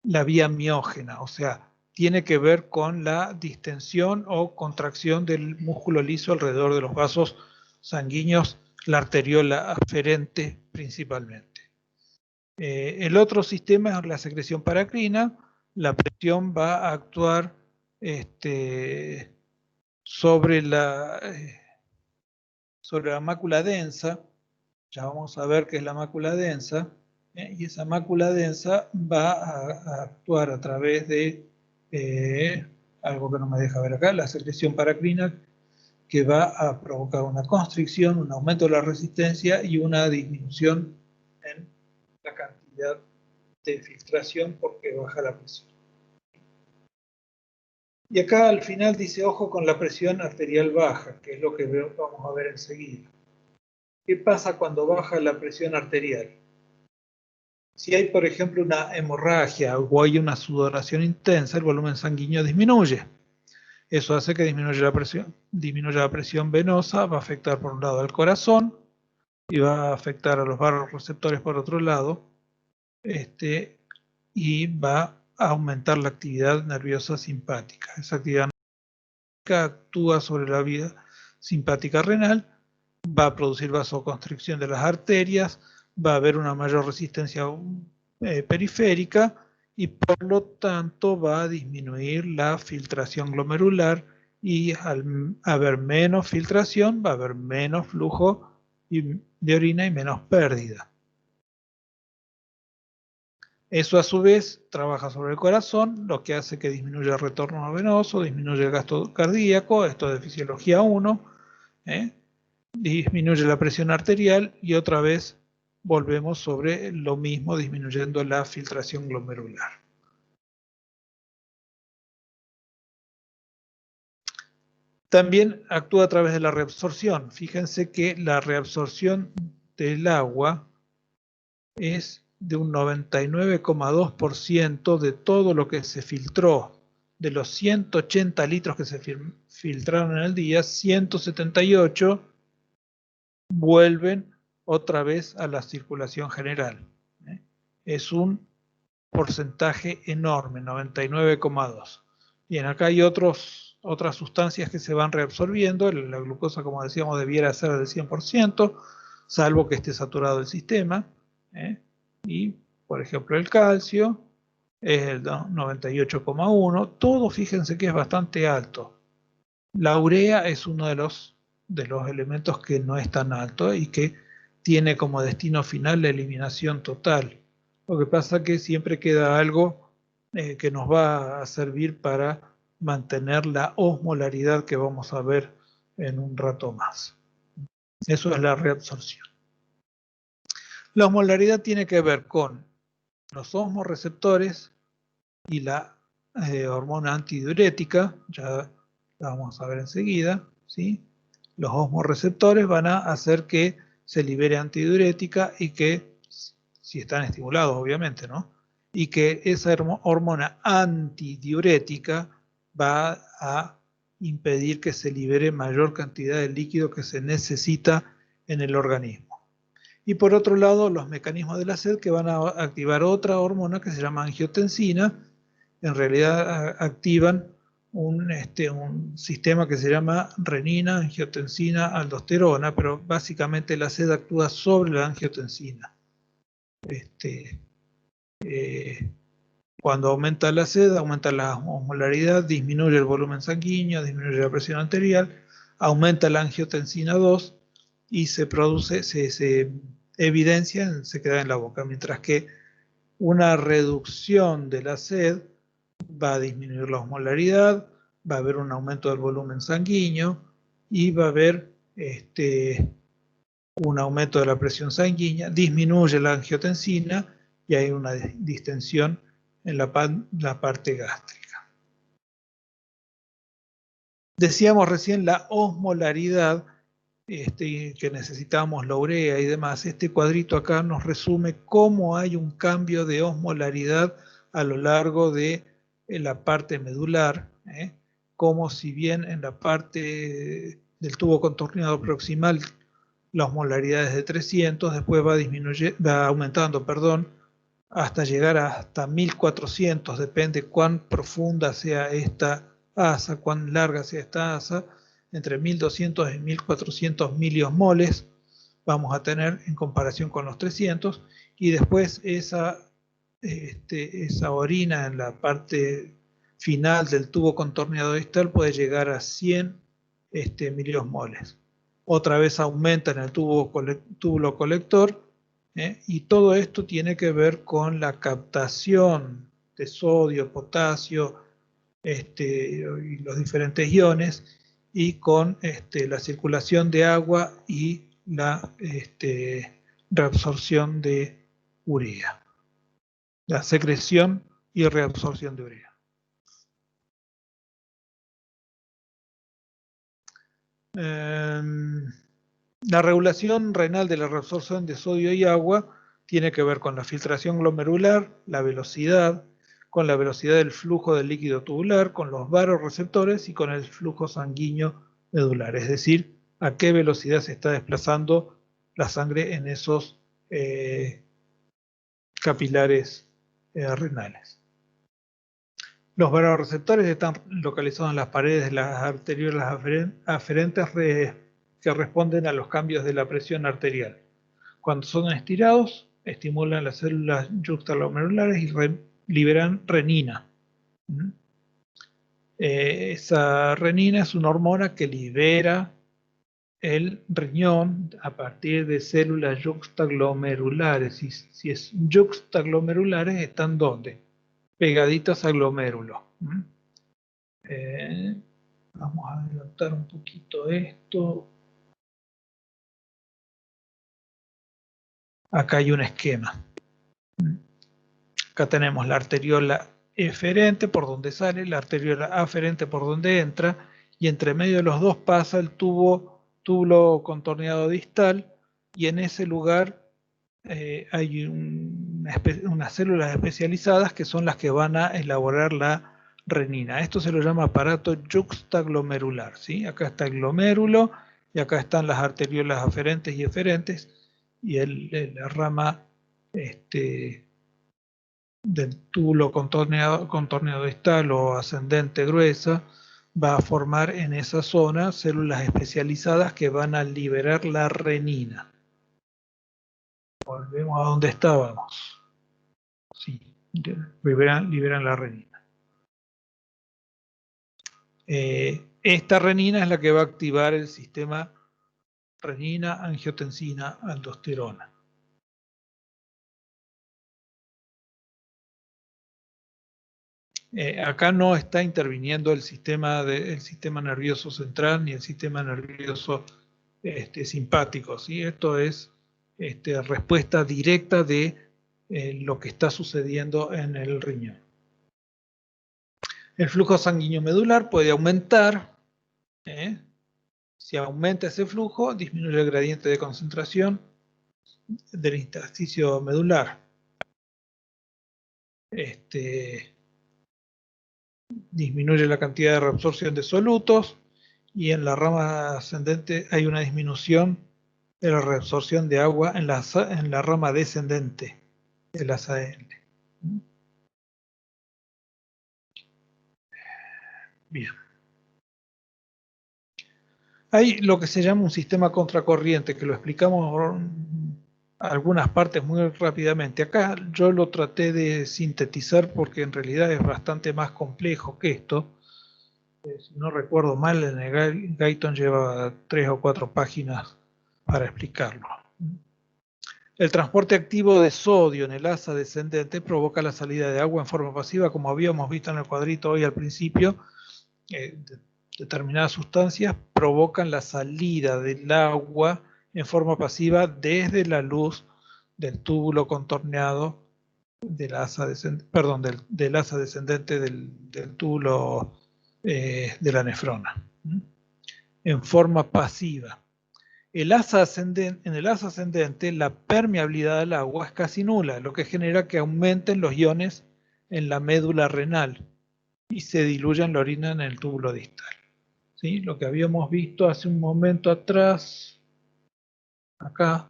la vía miógena, o sea, tiene que ver con la distensión o contracción del músculo liso alrededor de los vasos sanguíneos, la arteriola aferente principalmente. El otro sistema es la secreción paracrina. La presión va a actuar sobre la mácula densa. Ya vamos a ver qué es la mácula densa. Y esa mácula densa va a actuar a través de algo que no me deja ver acá, la secreción paracrina, que va a provocar una constricción, un aumento de la resistencia y una disminución en la cantidad de filtración porque baja la presión. Y acá al final dice ojo con la presión arterial baja, que es lo que vamos a ver enseguida. ¿Qué pasa cuando baja la presión arterial? Si hay, por ejemplo, una hemorragia o hay una sudoración intensa, el volumen sanguíneo disminuye. Eso hace que disminuya la presión venosa, va a afectar por un lado al corazón y va a afectar a los vasoreceptores por otro lado, y va a aumentar la actividad nerviosa simpática. Esa actividad nerviosa actúa sobre la vía simpática renal, va a producir vasoconstricción de las arterias, va a haber una mayor resistencia periférica y por lo tanto va a disminuir la filtración glomerular y al haber menos filtración va a haber menos flujo de orina y menos pérdida. Eso a su vez trabaja sobre el corazón, lo que hace que disminuya el retorno venoso, disminuye el gasto cardíaco, esto de fisiología 1, disminuye la presión arterial y otra vez volvemos sobre lo mismo, disminuyendo la filtración glomerular. También actúa a través de la reabsorción. Fíjense que la reabsorción del agua es de un 99,2% de todo lo que se filtró. De los 180 litros que se filtraron en el día, 178 vuelven otra vez a la circulación general. Es un porcentaje enorme, 99,2. Bien, acá hay otras sustancias que se van reabsorbiendo. La glucosa, como decíamos, debiera ser del 100%, salvo que esté saturado el sistema. Y, por ejemplo, el calcio es el 98,1. Todo, fíjense que es bastante alto. La urea es uno de los elementos que no es tan alto y que tiene como destino final la eliminación total. Lo que pasa es que siempre queda algo que nos va a servir para mantener la osmolaridad que vamos a ver en un rato más. Eso es la reabsorción. La osmolaridad tiene que ver con los osmoreceptores y la hormona antidiurética, ya la vamos a ver enseguida, ¿sí? Los osmoreceptores van a hacer que se libere antidiurética y que, si están estimulados obviamente, ¿no? Y que esa hormona antidiurética va a impedir que se libere mayor cantidad de líquido que se necesita en el organismo. Y por otro lado, los mecanismos de la sed que van a activar otra hormona que se llama angiotensina. En realidad activan un sistema que se llama renina, angiotensina, aldosterona, pero básicamente la sed actúa sobre la angiotensina. Cuando aumenta la sed, aumenta la osmolaridad, disminuye el volumen sanguíneo, disminuye la presión arterial, aumenta la angiotensina 2 y se produce, se evidencia, se queda en la boca, mientras que una reducción de la sed va a disminuir la osmolaridad, va a haber un aumento del volumen sanguíneo y va a haber un aumento de la presión sanguínea, disminuye la angiotensina y hay una distensión en la parte gástrica. Decíamos recién la osmolaridad, que necesitamos la urea y demás. Este cuadrito acá nos resume cómo hay un cambio de osmolaridad a lo largo de la parte medular, como si bien en la parte del tubo contorneado proximal la osmolaridad es de 300, después va aumentando, hasta llegar hasta 1400, depende cuán profunda sea esta asa, cuán larga sea esta asa, entre 1200 y 1400 miliosmoles vamos a tener en comparación con los 300, y después esa orina en la parte final del tubo contorneado distal puede llegar a 100 miliosmoles. Otra vez aumenta en el túbulo colector, y todo esto tiene que ver con la captación de sodio, potasio, y los diferentes iones, y con la circulación de agua y la reabsorción de urea, la secreción y reabsorción de urea. La regulación renal de la reabsorción de sodio y agua tiene que ver con la filtración glomerular, la velocidad, con la velocidad del flujo del líquido tubular, con los varoreceptores y con el flujo sanguíneo medular, es decir, a qué velocidad se está desplazando la sangre en esos capilares renales. Los varoreceptores están localizados en las paredes de las arteriolas aferentes que responden a los cambios de la presión arterial. Cuando son estirados, estimulan las células yuxtaglomerulares y liberan renina. Esa renina es una hormona que libera el riñón a partir de células yuxtaglomerulares. Y si es yuxtaglomerulares, ¿están dónde? Pegaditas al glomérulo. Vamos a adelantar un poquito esto. Acá hay un esquema. Acá tenemos la arteriola eferente por donde sale, la arteriola aferente por donde entra, y entre medio de los dos pasa el túbulo contorneado distal, y en ese lugar hay unas células especializadas que son las que van a elaborar la renina. Esto se lo llama aparato yuxtaglomerular, ¿sí? Acá está el glomérulo y acá están las arteriolas aferentes y eferentes, y la rama del túbulo contorneado distal o ascendente gruesa va a formar en esa zona células especializadas que van a liberar la renina. Volvemos a donde estábamos. Sí, liberan la renina. Esta renina es la que va a activar el sistema renina, angiotensina, aldosterona. Acá no está interviniendo el sistema nervioso central ni el sistema nervioso simpático, ¿sí? Esto es respuesta directa de lo que está sucediendo en el riñón. El flujo sanguíneo medular puede aumentar. Si aumenta ese flujo, disminuye el gradiente de concentración del intersticio medular. Disminuye la cantidad de reabsorción de solutos, y en la rama ascendente hay una disminución de la reabsorción de agua en la rama descendente del ACL. Bien. Hay lo que se llama un sistema contracorriente, que lo explicamos en algunas partes muy rápidamente. Acá yo lo traté de sintetizar porque en realidad es bastante más complejo que esto. Si no recuerdo mal, en el Guyton lleva 3 o 4 páginas para explicarlo. El transporte activo de sodio en el asa descendente provoca la salida de agua en forma pasiva, como habíamos visto en el cuadrito hoy al principio. Determinadas sustancias provocan la salida del agua en forma pasiva desde la luz del túbulo contorneado del asa descendente del túbulo de la nefrona, en forma pasiva. En el asa ascendente, la permeabilidad del agua es casi nula, lo que genera que aumenten los iones en la médula renal y se diluya en la orina en el túbulo distal. ¿Sí? Lo que habíamos visto hace un momento atrás, acá,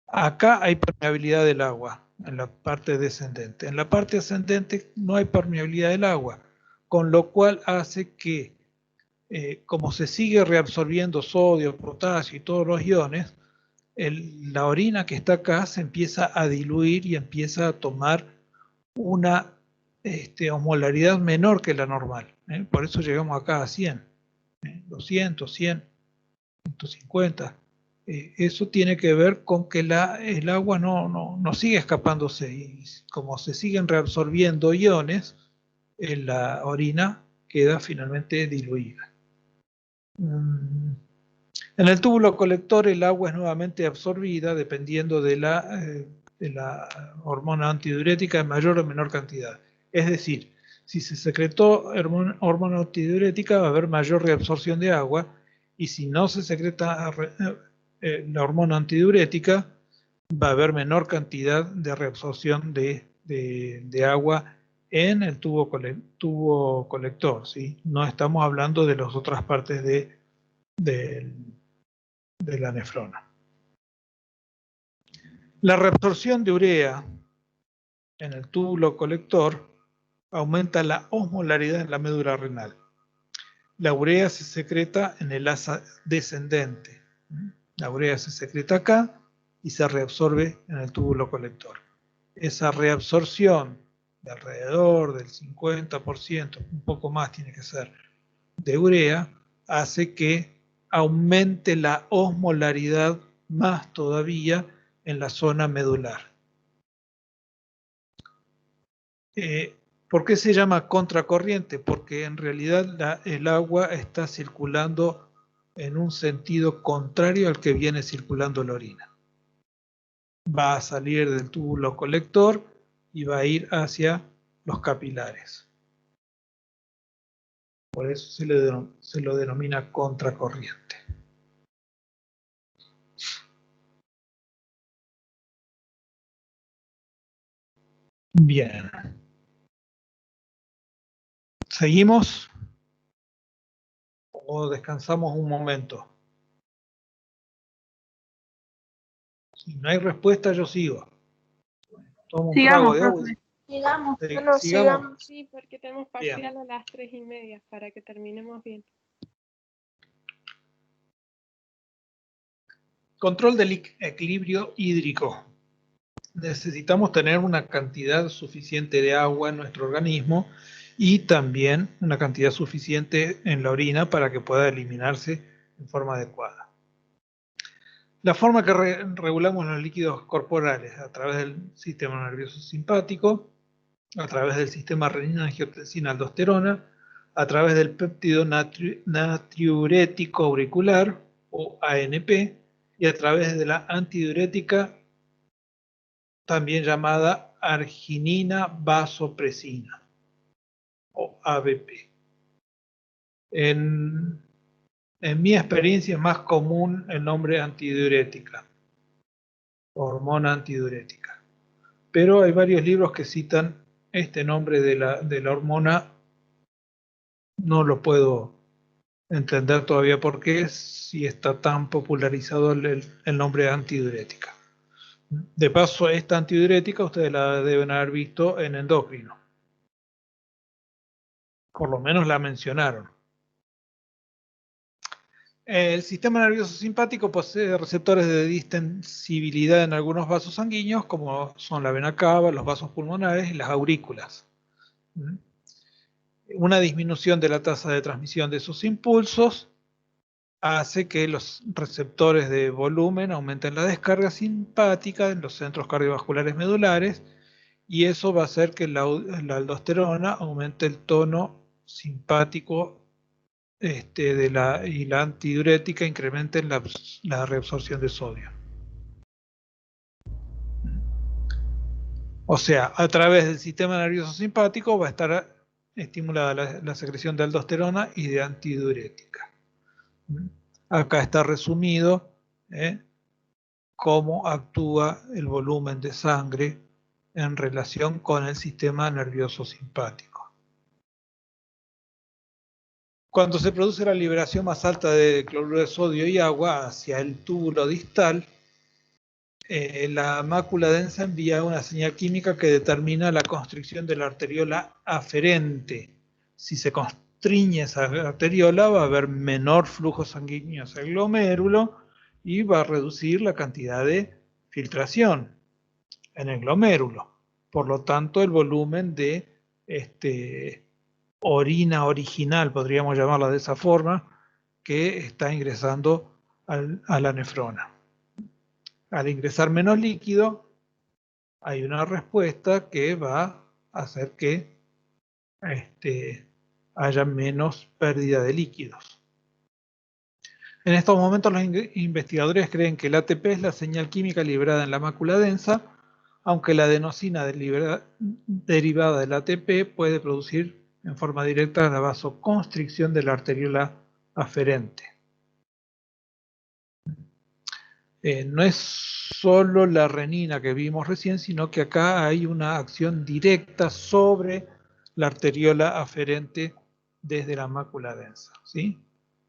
acá hay permeabilidad del agua en la parte descendente. En la parte ascendente no hay permeabilidad del agua, con lo cual hace que, como se sigue reabsorbiendo sodio, potasio y todos los iones, la orina que está acá se empieza a diluir y empieza a tomar una osmolaridad menor que la normal. Por eso llegamos acá a 100, 200, 100, 150. Eso tiene que ver con que el agua no sigue escapándose, y como se siguen reabsorbiendo iones, la orina queda finalmente diluida. En el túbulo colector el agua es nuevamente absorbida dependiendo de la hormona antidiurética en mayor o menor cantidad. Es decir, si se secretó hormona antidiurética va a haber mayor reabsorción de agua, y si no se secreta la hormona antidiurética va a haber menor cantidad de reabsorción de agua en el tubo colector, ¿sí? No estamos hablando de las otras partes de la nefrona. La reabsorción de urea en el túbulo colector aumenta la osmolaridad en la médula renal. La urea se secreta en el asa descendente. La urea se secreta acá y se reabsorbe en el túbulo colector. Esa reabsorción de alrededor del 50%, un poco más tiene que ser, de urea, hace que aumente la osmolaridad más todavía en la zona medular. ¿Por qué se llama contracorriente? Porque en realidad el agua está circulando en un sentido contrario al que viene circulando la orina. Va a salir del túbulo colector y va a ir hacia los capilares. Por eso se lo denomina contracorriente. Bien. ¿Seguimos o descansamos un momento? Si no hay respuesta, yo sigo. Tomo un trago de agua. Sigamos. Sigamos. Sí, porque tenemos parcial a las 3:30 para que terminemos bien. Control del equilibrio hídrico. Necesitamos tener una cantidad suficiente de agua en nuestro organismo y también una cantidad suficiente en la orina para que pueda eliminarse en forma adecuada. La forma que regulamos los líquidos corporales a través del sistema nervioso simpático, a través del sistema renina-angiotensina-aldosterona, a través del péptido natriurético auricular o ANP y a través de la antidiurética también llamada arginina vasopresina o ABP. En mi experiencia es más común el nombre antidiurética, hormona antidiurética. Pero hay varios libros que citan este nombre de la hormona. No lo puedo entender todavía por qué, si está tan popularizado el nombre antidiurética. De paso, esta antidiurética ustedes la deben haber visto en endocrino. Por lo menos la mencionaron. El sistema nervioso simpático posee receptores de distensibilidad en algunos vasos sanguíneos, como son la vena cava, los vasos pulmonares y las aurículas. Una disminución de la tasa de transmisión de esos impulsos hace que los receptores de volumen aumenten la descarga simpática en los centros cardiovasculares medulares, y eso va a hacer que la aldosterona aumente el tono simpático y la antidiurética incrementen la reabsorción de sodio. O sea, a través del sistema nervioso simpático va a estar estimulada la secreción de aldosterona y de antidiurética. Acá está resumido cómo actúa el volumen de sangre en relación con el sistema nervioso simpático. Cuando se produce la liberación más alta de cloruro de sodio y agua hacia el túbulo distal, la mácula densa envía una señal química que determina la constricción de la arteriola aferente. Si se constriñe esa arteriola, va a haber menor flujo sanguíneo hacia el glomérulo y va a reducir la cantidad de filtración en el glomérulo. Por lo tanto, el volumen de orina original, podríamos llamarla de esa forma, que está ingresando a la nefrona. Al ingresar menos líquido, hay una respuesta que va a hacer que haya menos pérdida de líquidos. En estos momentos los investigadores creen que el ATP es la señal química liberada en la mácula densa, aunque la adenosina derivada del ATP puede producir en forma directa la vasoconstricción de la arteriola aferente. No es solo la renina que vimos recién, sino que acá hay una acción directa sobre la arteriola aferente desde la mácula densa, ¿sí?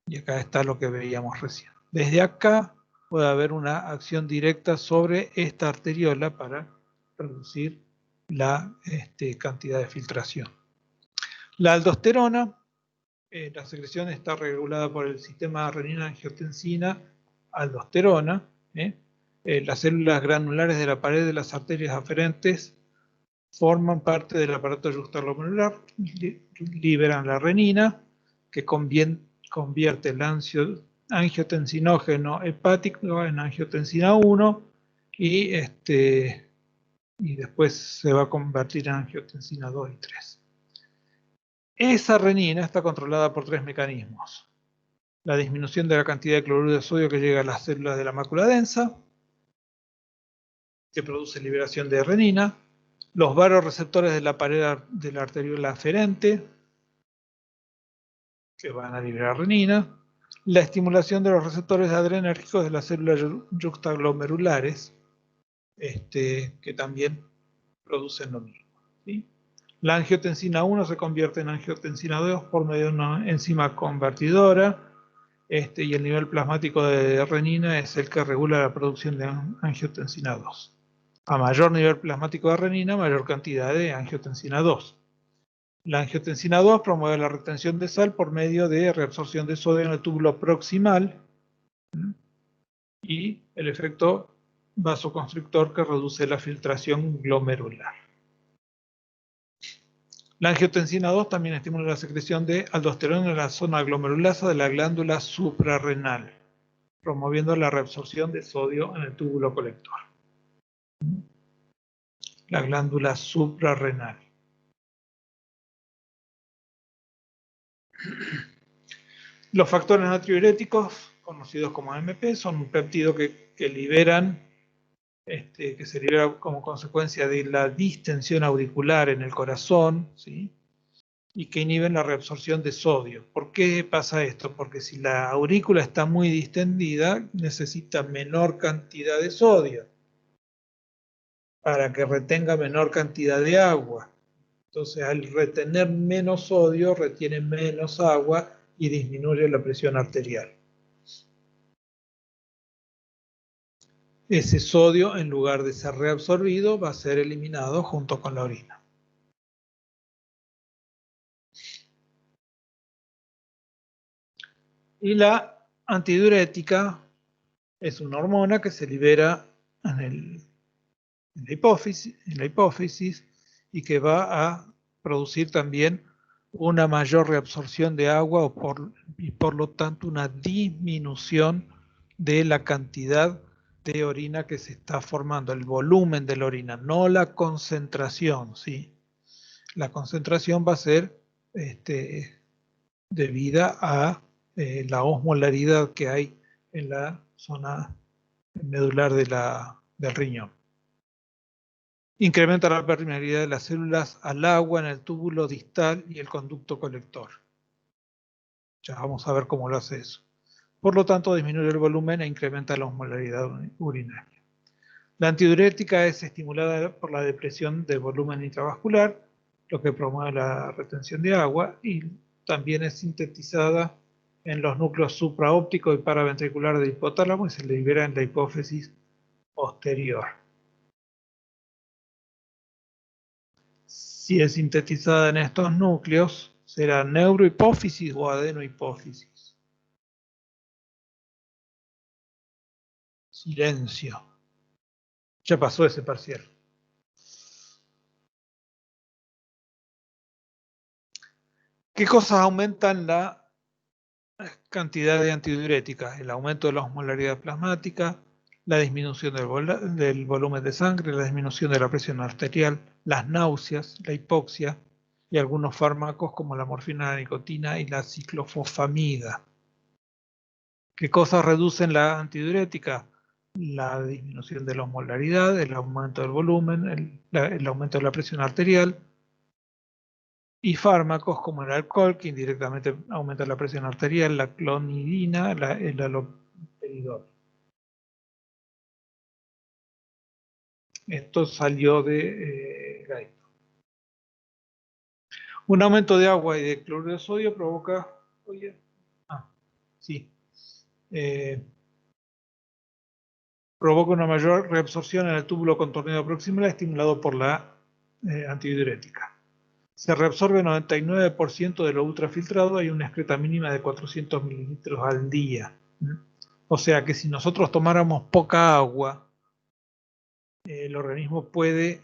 Y acá está lo que veíamos recién. Desde acá puede haber una acción directa sobre esta arteriola para reducir la cantidad de filtración. La aldosterona, la secreción está regulada por el sistema renina-angiotensina-aldosterona. Las células granulares de la pared de las arterias aferentes forman parte del aparato yuxtaglomerular, liberan la renina, que convierte el angiotensinógeno hepático en angiotensina 1 y después se va a convertir en angiotensina 2 y 3. Esa renina está controlada por 3 mecanismos. La disminución de la cantidad de cloruro de sodio que llega a las células de la mácula densa, que produce liberación de renina, los varoreceptores de la pared de la arteriola aferente, que van a liberar renina, la estimulación de los receptores adrenérgicos de las células yuxtaglomerulares, que también producen lo mismo, ¿sí? La angiotensina 1 se convierte en angiotensina 2 por medio de una enzima convertidora, y el nivel plasmático de renina es el que regula la producción de angiotensina 2. A mayor nivel plasmático de renina, mayor cantidad de angiotensina 2. La angiotensina 2 promueve la retención de sal por medio de reabsorción de sodio en el túbulo proximal y el efecto vasoconstrictor que reduce la filtración glomerular. La angiotensina 2 también estimula la secreción de aldosterona en la zona glomerulasa de la glándula suprarrenal, promoviendo la reabsorción de sodio en el túbulo colector. La glándula suprarrenal. Los factores natriuréticos, conocidos como AMP, son un péptido que liberan, que se libera como consecuencia de la distensión auricular en el corazón, ¿sí? Y que inhiben la reabsorción de sodio. ¿Por qué pasa esto? Porque si la aurícula está muy distendida, necesita menor cantidad de sodio para que retenga menor cantidad de agua. Entonces, al retener menos sodio, retiene menos agua y disminuye la presión arterial. Ese sodio, en lugar de ser reabsorbido, va a ser eliminado junto con la orina. Y la antidiurética es una hormona que se libera en la hipófisis y que va a producir también una mayor reabsorción de agua y por lo tanto una disminución de la cantidad de orina que se está formando, el volumen de la orina, no la concentración, ¿sí? La concentración va a ser debida a la osmolaridad que hay en la zona medular del riñón. Incrementa la permeabilidad de las células al agua en el túbulo distal y el conducto colector. Ya vamos a ver cómo lo hace eso. Por lo tanto, disminuye el volumen e incrementa la osmolaridad urinaria. La antidiurética es estimulada por la depresión del volumen intravascular, lo que promueve la retención de agua, y también es sintetizada en los núcleos supraóptico y paraventricular del hipotálamo y se libera en la hipófisis posterior. Si es sintetizada en estos núcleos, será neurohipófisis o adenohipófisis. Silencio. Ya pasó ese parcial. ¿Qué cosas aumentan la cantidad de antidiurética? El aumento de la osmolaridad plasmática, la disminución del volumen de sangre, la disminución de la presión arterial, las náuseas, la hipoxia y algunos fármacos como la morfina, la nicotina y la ciclofosfamida. ¿Qué cosas reducen la antidiurética? La disminución de la osmolaridad, el aumento del volumen, el aumento de la presión arterial, y fármacos como el alcohol, que indirectamente aumenta la presión arterial, la clonidina, el haloperidol. Esto salió de Gaito. Un aumento de agua y de cloruro de sodio provoca... Oye, sí. Provoca una mayor reabsorción en el túbulo contorneado proximal estimulado por la antidiurética. Se reabsorbe 99% de lo ultrafiltrado y una excreta mínima de 400 mililitros al día. O sea que si nosotros tomáramos poca agua, el organismo puede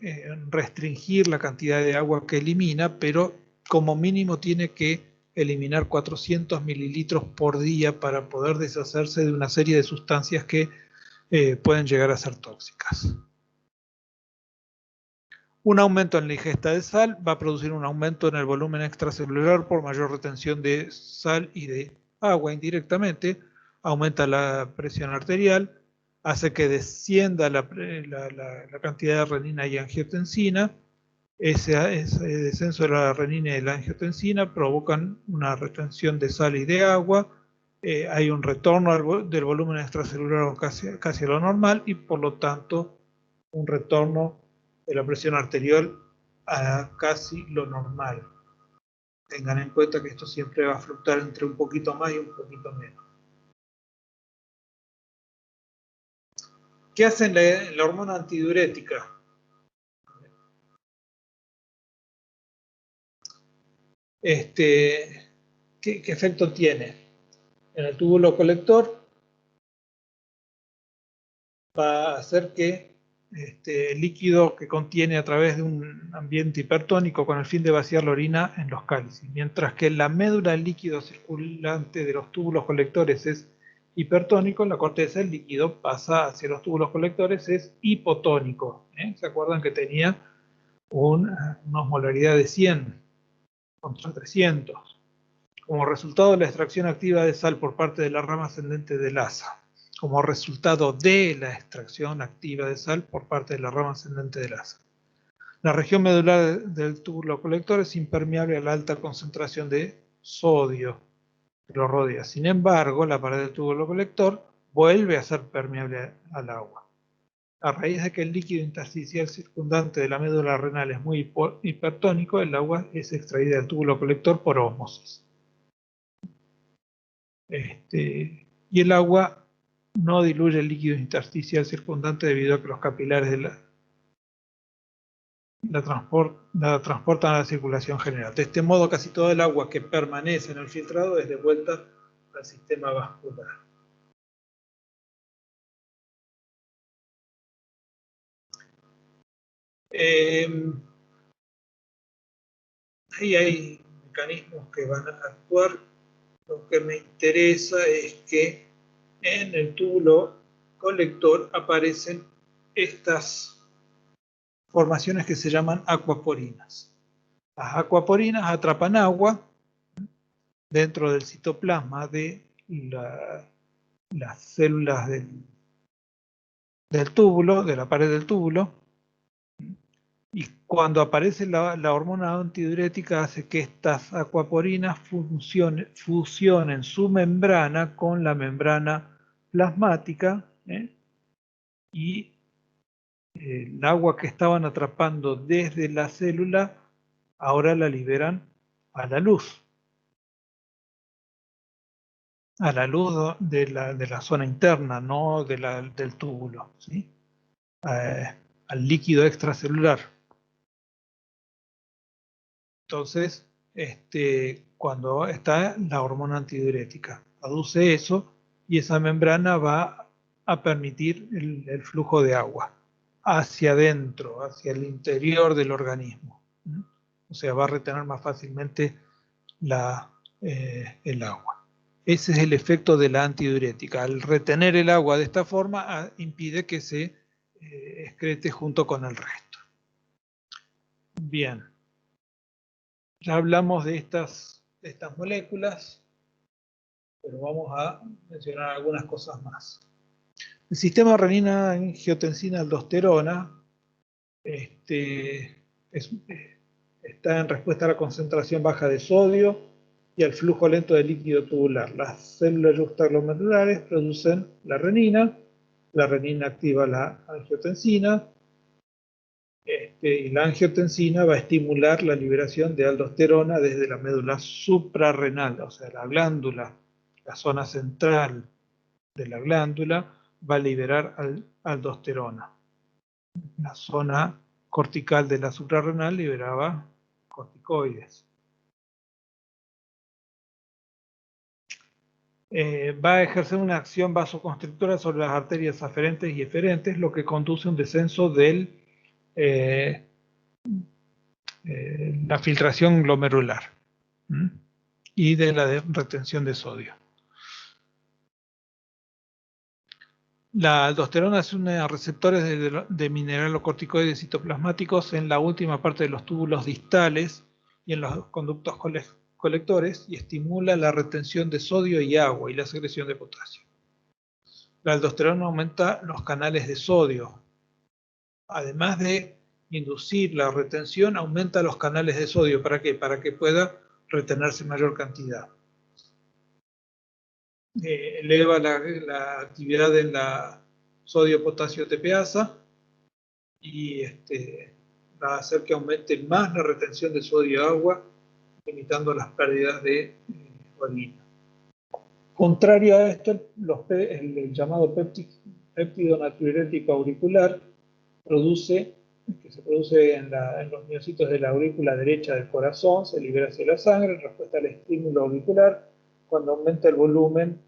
restringir la cantidad de agua que elimina, pero como mínimo tiene que eliminar 400 mililitros por día para poder deshacerse de una serie de sustancias que pueden llegar a ser tóxicas. Un aumento en la ingesta de sal va a producir un aumento en el volumen extracelular por mayor retención de sal y de agua indirectamente, aumenta la presión arterial, hace que descienda la cantidad de renina y angiotensina. Ese descenso de la renina y de la angiotensina provocan una retención de sal y de agua, hay un retorno del volumen extracelular casi a lo normal y por lo tanto un retorno de la presión arterial a casi lo normal. Tengan en cuenta que esto siempre va a fluctuar entre un poquito más y un poquito menos. ¿Qué hace la hormona antidiurética? ¿Qué efecto tiene? En el túbulo colector va a hacer que el líquido que contiene a través de un ambiente hipertónico con el fin de vaciar la orina en los cálices, mientras que la médula, el líquido circulante de los túbulos colectores es hipertónico, la corteza del líquido pasa hacia los túbulos colectores, es hipotónico. ¿Se acuerdan que tenía una osmolaridad de 100 contra 300? Como resultado de la extracción activa de sal por parte de la rama ascendente del asa. Como resultado de la extracción activa de sal por parte de la rama ascendente del asa. La región medular del túbulo colector es impermeable a la alta concentración de sodio que lo rodea. Sin embargo, la pared del túbulo colector vuelve a ser permeable al agua. A raíz de que el líquido intersticial circundante de la médula renal es muy hipertónico, el agua es extraída del túbulo colector por ósmosis. Y el agua no diluye el líquido intersticial circundante debido a que los capilares la transportan a la circulación general. De este modo, casi todo el agua que permanece en el filtrado es devuelta al sistema vascular. Ahí hay mecanismos que van a actuar. Lo que me interesa es que en el túbulo colector aparecen estas formaciones que se llaman acuaporinas. Las acuaporinas atrapan agua dentro del citoplasma de las células del túbulo, de la pared del túbulo, y cuando aparece la hormona antidiurética hace que estas acuaporinas fusionen su membrana con la membrana plasmática, y el agua que estaban atrapando desde la célula ahora la liberan a la luz. A la luz de la zona interna, no del túbulo, ¿sí? Al líquido extracelular. Entonces, cuando está la hormona antidiurética, produce eso y esa membrana va a permitir el flujo de agua hacia adentro, hacia el interior del organismo. O sea, va a retener más fácilmente el agua. Ese es el efecto de la antidiurética. Al retener el agua de esta forma, impide que se excrete junto con el resto. Bien. Ya hablamos de estas moléculas, pero vamos a mencionar algunas cosas más. El sistema renina-angiotensina-aldosterona está en respuesta a la concentración baja de sodio y al flujo lento de líquido tubular. Las células yuxtaglomerulares producen la renina activa la angiotensina, Y la angiotensina va a estimular la liberación de aldosterona desde la médula suprarrenal, o sea, la glándula, la zona central de la glándula va a liberar aldosterona. La zona cortical de la suprarrenal liberaba corticoides. Va a ejercer una acción vasoconstrictora sobre las arterias aferentes y eferentes, lo que conduce a un descenso de la filtración glomerular y de la retención de sodio. La aldosterona se une a receptores de mineralocorticoides citoplasmáticos en la última parte de los túbulos distales y en los conductos colectores y estimula la retención de sodio y agua y la secreción de potasio. La aldosterona aumenta los canales de sodio. Además de inducir la retención, aumenta los canales de sodio. ¿Para qué? Para que pueda retenerse mayor cantidad. Eleva la actividad en la sodio-potasio TPasa y va a hacer que aumente más la retención de sodio y agua, limitando las pérdidas de orina. Contrario a esto, el llamado péptido natriurético auricular que se produce en los miocitos de la aurícula derecha del corazón, se libera hacia la sangre en respuesta al estímulo auricular, cuando aumenta el volumen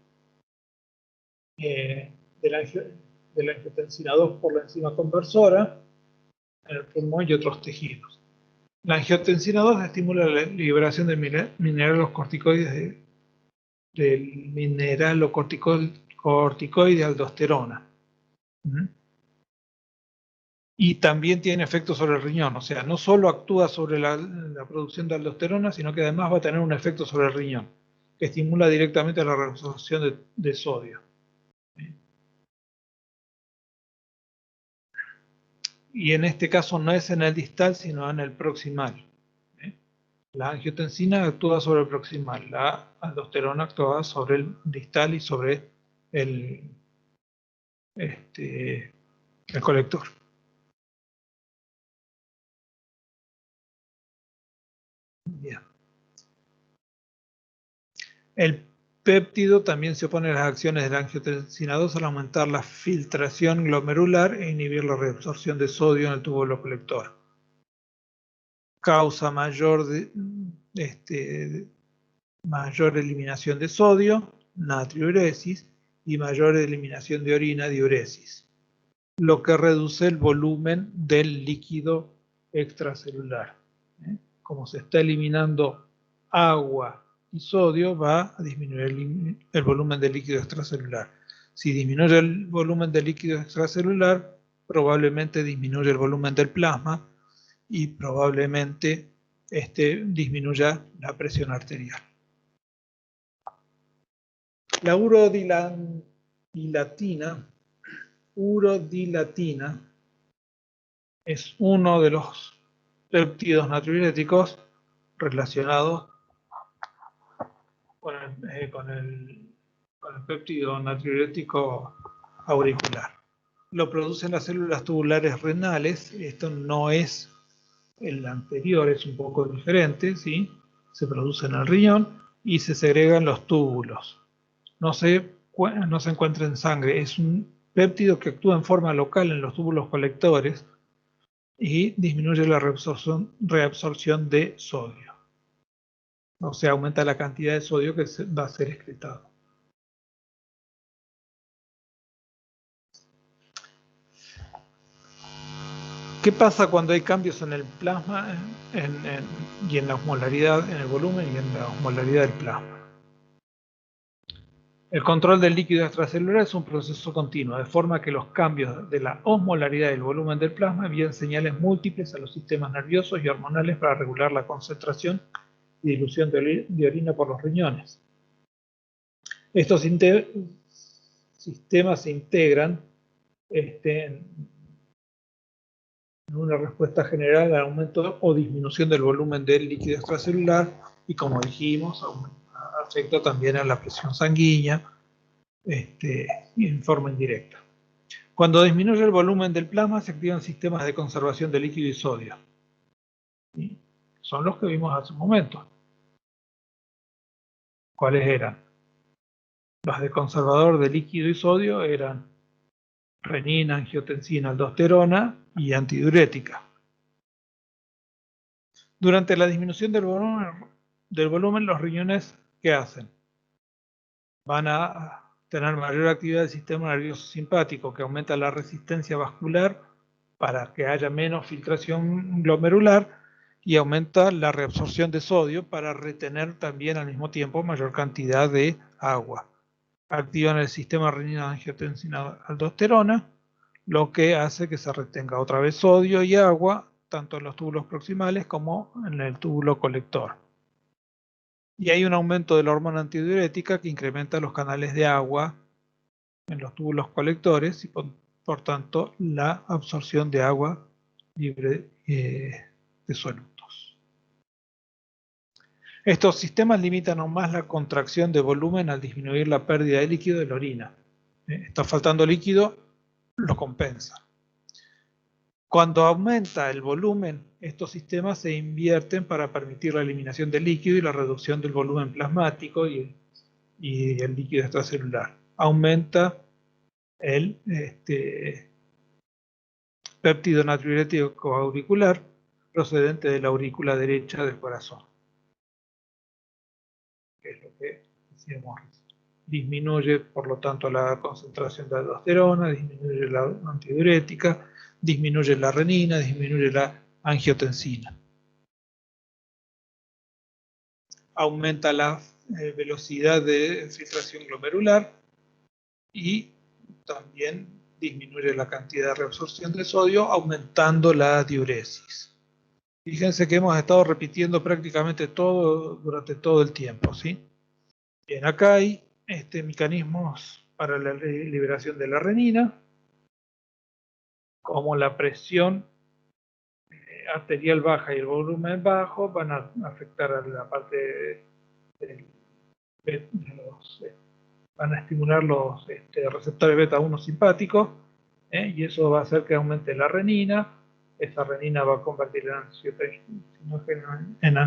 de la angiotensina 2 por la enzima conversora en el pulmón y otros tejidos. La angiotensina 2 estimula la liberación de mineralocorticoides del mineralocorticoide aldosterona. Y también tiene efectos sobre el riñón, o sea, no solo actúa sobre la producción de aldosterona, sino que además va a tener un efecto sobre el riñón, que estimula directamente la reabsorción de sodio. Y en este caso no es en el distal, sino en el proximal. La angiotensina actúa sobre el proximal, la aldosterona actúa sobre el distal y sobre el colector. Bien. El péptido también se opone a las acciones de la angiotensina 2 al aumentar la filtración glomerular e inhibir la reabsorción de sodio en el túbulo colector. Causa mayor eliminación de sodio, natriuresis, y mayor eliminación de orina, diuresis, lo que reduce el volumen del líquido extracelular. Como se está eliminando agua y sodio, va a disminuir el volumen del líquido extracelular. Si disminuye el volumen del líquido extracelular, probablemente disminuye el volumen del plasma y probablemente disminuya la presión arterial. La urodilatina es uno de los péptidos natriuréticos relacionados con el péptido natriurético auricular. Lo producen las células tubulares renales. Esto no es el anterior, es un poco diferente, ¿sí? Se produce en el riñón y se segrega en los túbulos. No se encuentra en sangre. Es un péptido que actúa en forma local en los túbulos colectores y disminuye la reabsorción de sodio. O sea, aumenta la cantidad de sodio que va a ser excretado. ¿Qué pasa cuando hay cambios en el plasma y en la osmolaridad, en el volumen y en la osmolaridad del plasma? El control del líquido extracelular es un proceso continuo, de forma que los cambios de la osmolaridad y el volumen del plasma envían señales múltiples a los sistemas nerviosos y hormonales para regular la concentración y dilución de orina por los riñones. Estos sistemas se integran en una respuesta general al aumento o disminución del volumen del líquido extracelular y, como dijimos, afecta también a la presión sanguínea en forma indirecta. Cuando disminuye el volumen del plasma se activan sistemas de conservación de líquido y sodio. ¿Sí? Son los que vimos hace un momento. ¿Cuáles eran? Los de conservador de líquido y sodio eran renina, angiotensina, aldosterona y antidiurética. Durante la disminución del volumen, los riñones, ¿qué hacen? Van a tener mayor actividad del sistema nervioso simpático, que aumenta la resistencia vascular para que haya menos filtración glomerular y aumenta la reabsorción de sodio para retener también al mismo tiempo mayor cantidad de agua. Activan el sistema renina, angiotensina, aldosterona, lo que hace que se retenga otra vez sodio y agua, tanto en los túbulos proximales como en el túbulo colector. Y hay un aumento de la hormona antidiurética que incrementa los canales de agua en los túbulos colectores y por tanto la absorción de agua libre de solutos. Estos sistemas limitan aún más la contracción de volumen al disminuir la pérdida de líquido de la orina. Está faltando líquido, lo compensa. Cuando aumenta el volumen, estos sistemas se invierten para permitir la eliminación del líquido y la reducción del volumen plasmático y el líquido extracelular. Aumenta el péptido natriurético auricular procedente de la aurícula derecha del corazón, que es lo que decíamos. Disminuye, por lo tanto, la concentración de aldosterona, disminuye la antidiurética, disminuye la renina, disminuye la angiotensina. Aumenta la velocidad de filtración glomerular y también disminuye la cantidad de reabsorción de sodio, aumentando la diuresis. Fíjense que hemos estado repitiendo prácticamente todo durante todo el tiempo, ¿sí? Bien, acá hay mecanismos para la liberación de la renina, como la presión arterial baja y el volumen bajo van a afectar a la parte de los, van a estimular los receptores beta 1 simpáticos, y eso va a hacer que aumente la renina. Esa renina va a convertir en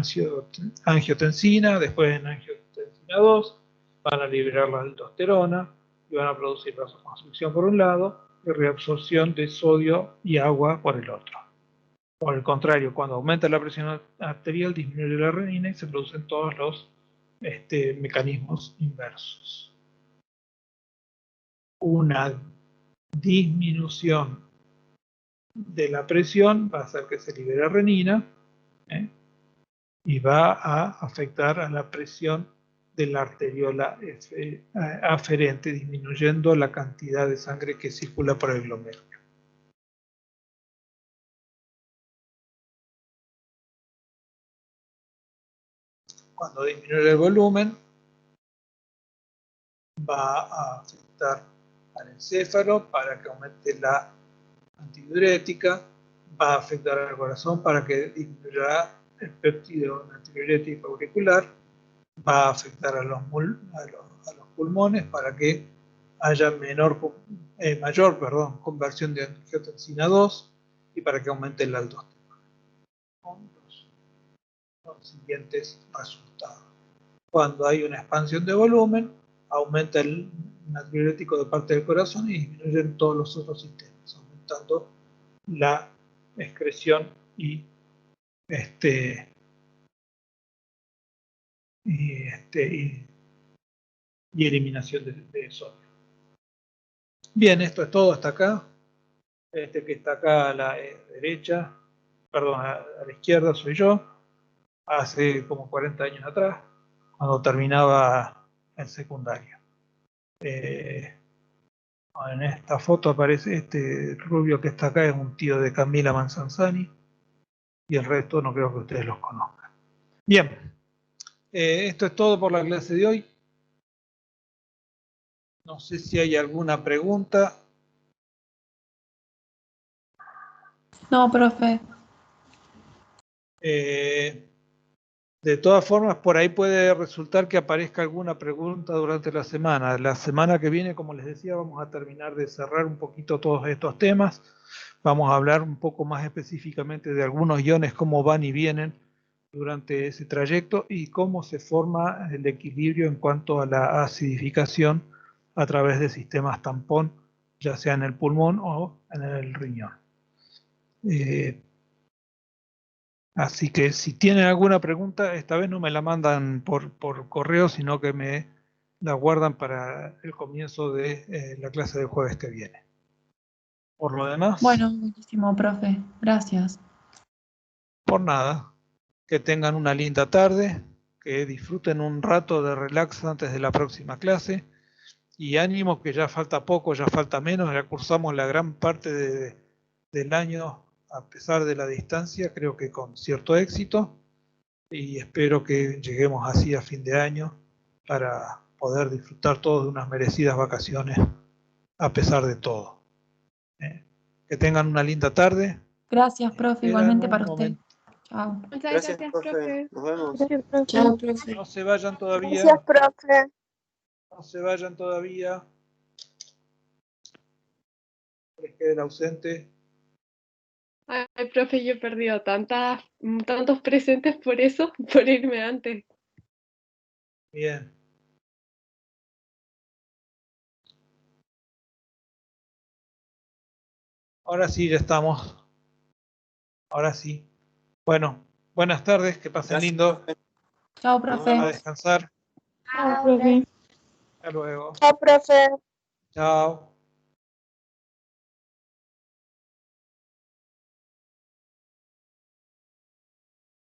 angiotensina, después en angiotensina 2, van a liberar la aldosterona y van a producir vasoconstricción por un lado y reabsorción de sodio y agua por el otro. Por el contrario, cuando aumenta la presión arterial, disminuye la renina y se producen todos los mecanismos inversos. Una disminución de la presión va a hacer que se libere renina y va a afectar a la presión de la arteriola aferente, disminuyendo la cantidad de sangre que circula por el glomérulo. Cuando disminuye el volumen, va a afectar al encéfalo para que aumente la antidiurética, va a afectar al corazón para que disminuya el péptido natriurético auricular, va a afectar a los pulmones para que haya mayor conversión de angiotensina 2 y para que aumente el aldosterona. Con los siguientes resultados. Cuando hay una expansión de volumen, aumenta el natriurético de parte del corazón y disminuyen todos los otros sistemas, aumentando la excreción y eliminación de sodio. Bien, esto es todo hasta acá. Este que está acá a la derecha, perdón, a la izquierda soy yo, hace como 40 años atrás, cuando terminaba el secundario. En esta foto aparece este rubio que está acá, es un tío de Camila Manzanzani, y el resto no creo que ustedes los conozcan. Bien, esto es todo por la clase de hoy. No sé si hay alguna pregunta. No, profe. De todas formas, por ahí puede resultar que aparezca alguna pregunta durante la semana. La semana que viene, como les decía, vamos a terminar de cerrar un poquito todos estos temas. Vamos a hablar un poco más específicamente de algunos iones, cómo van y vienen durante ese trayecto y cómo se forma el equilibrio en cuanto a la acidificación a través de sistemas tampón, ya sea en el pulmón o en el riñón. Así que si tienen alguna pregunta, esta vez no me la mandan por correo, sino que me la guardan para el comienzo de la clase del jueves que viene. Por lo demás, Bueno, buenísimo, profe. Gracias. por nada, que tengan una linda tarde, que disfruten un rato de relax antes de la próxima clase y ánimo que ya falta poco, ya falta menos, ya cursamos la gran parte del año a pesar de la distancia, creo que con cierto éxito. Y espero que lleguemos así a fin de año para poder disfrutar todos de unas merecidas vacaciones a pesar de todo. Que tengan una linda tarde. Gracias, profe. Igualmente Un para usted. momento. Chao. Muchas Gracias, gracias, profe. profe. Nos vemos. Gracias, profe. Chao, profe. No se vayan todavía. Gracias, profe. No se vayan todavía. Les quede el ausente. Ay, profe, yo he perdido tantos presentes por eso, por irme antes. Bien. Ahora sí, ya estamos. Ahora sí. Bueno, buenas tardes, que pasen Gracias, lindo. profe. Chao, Nos profe. A vemos. descansar. Chao, profe. Hasta luego. Chao, profe. Chao.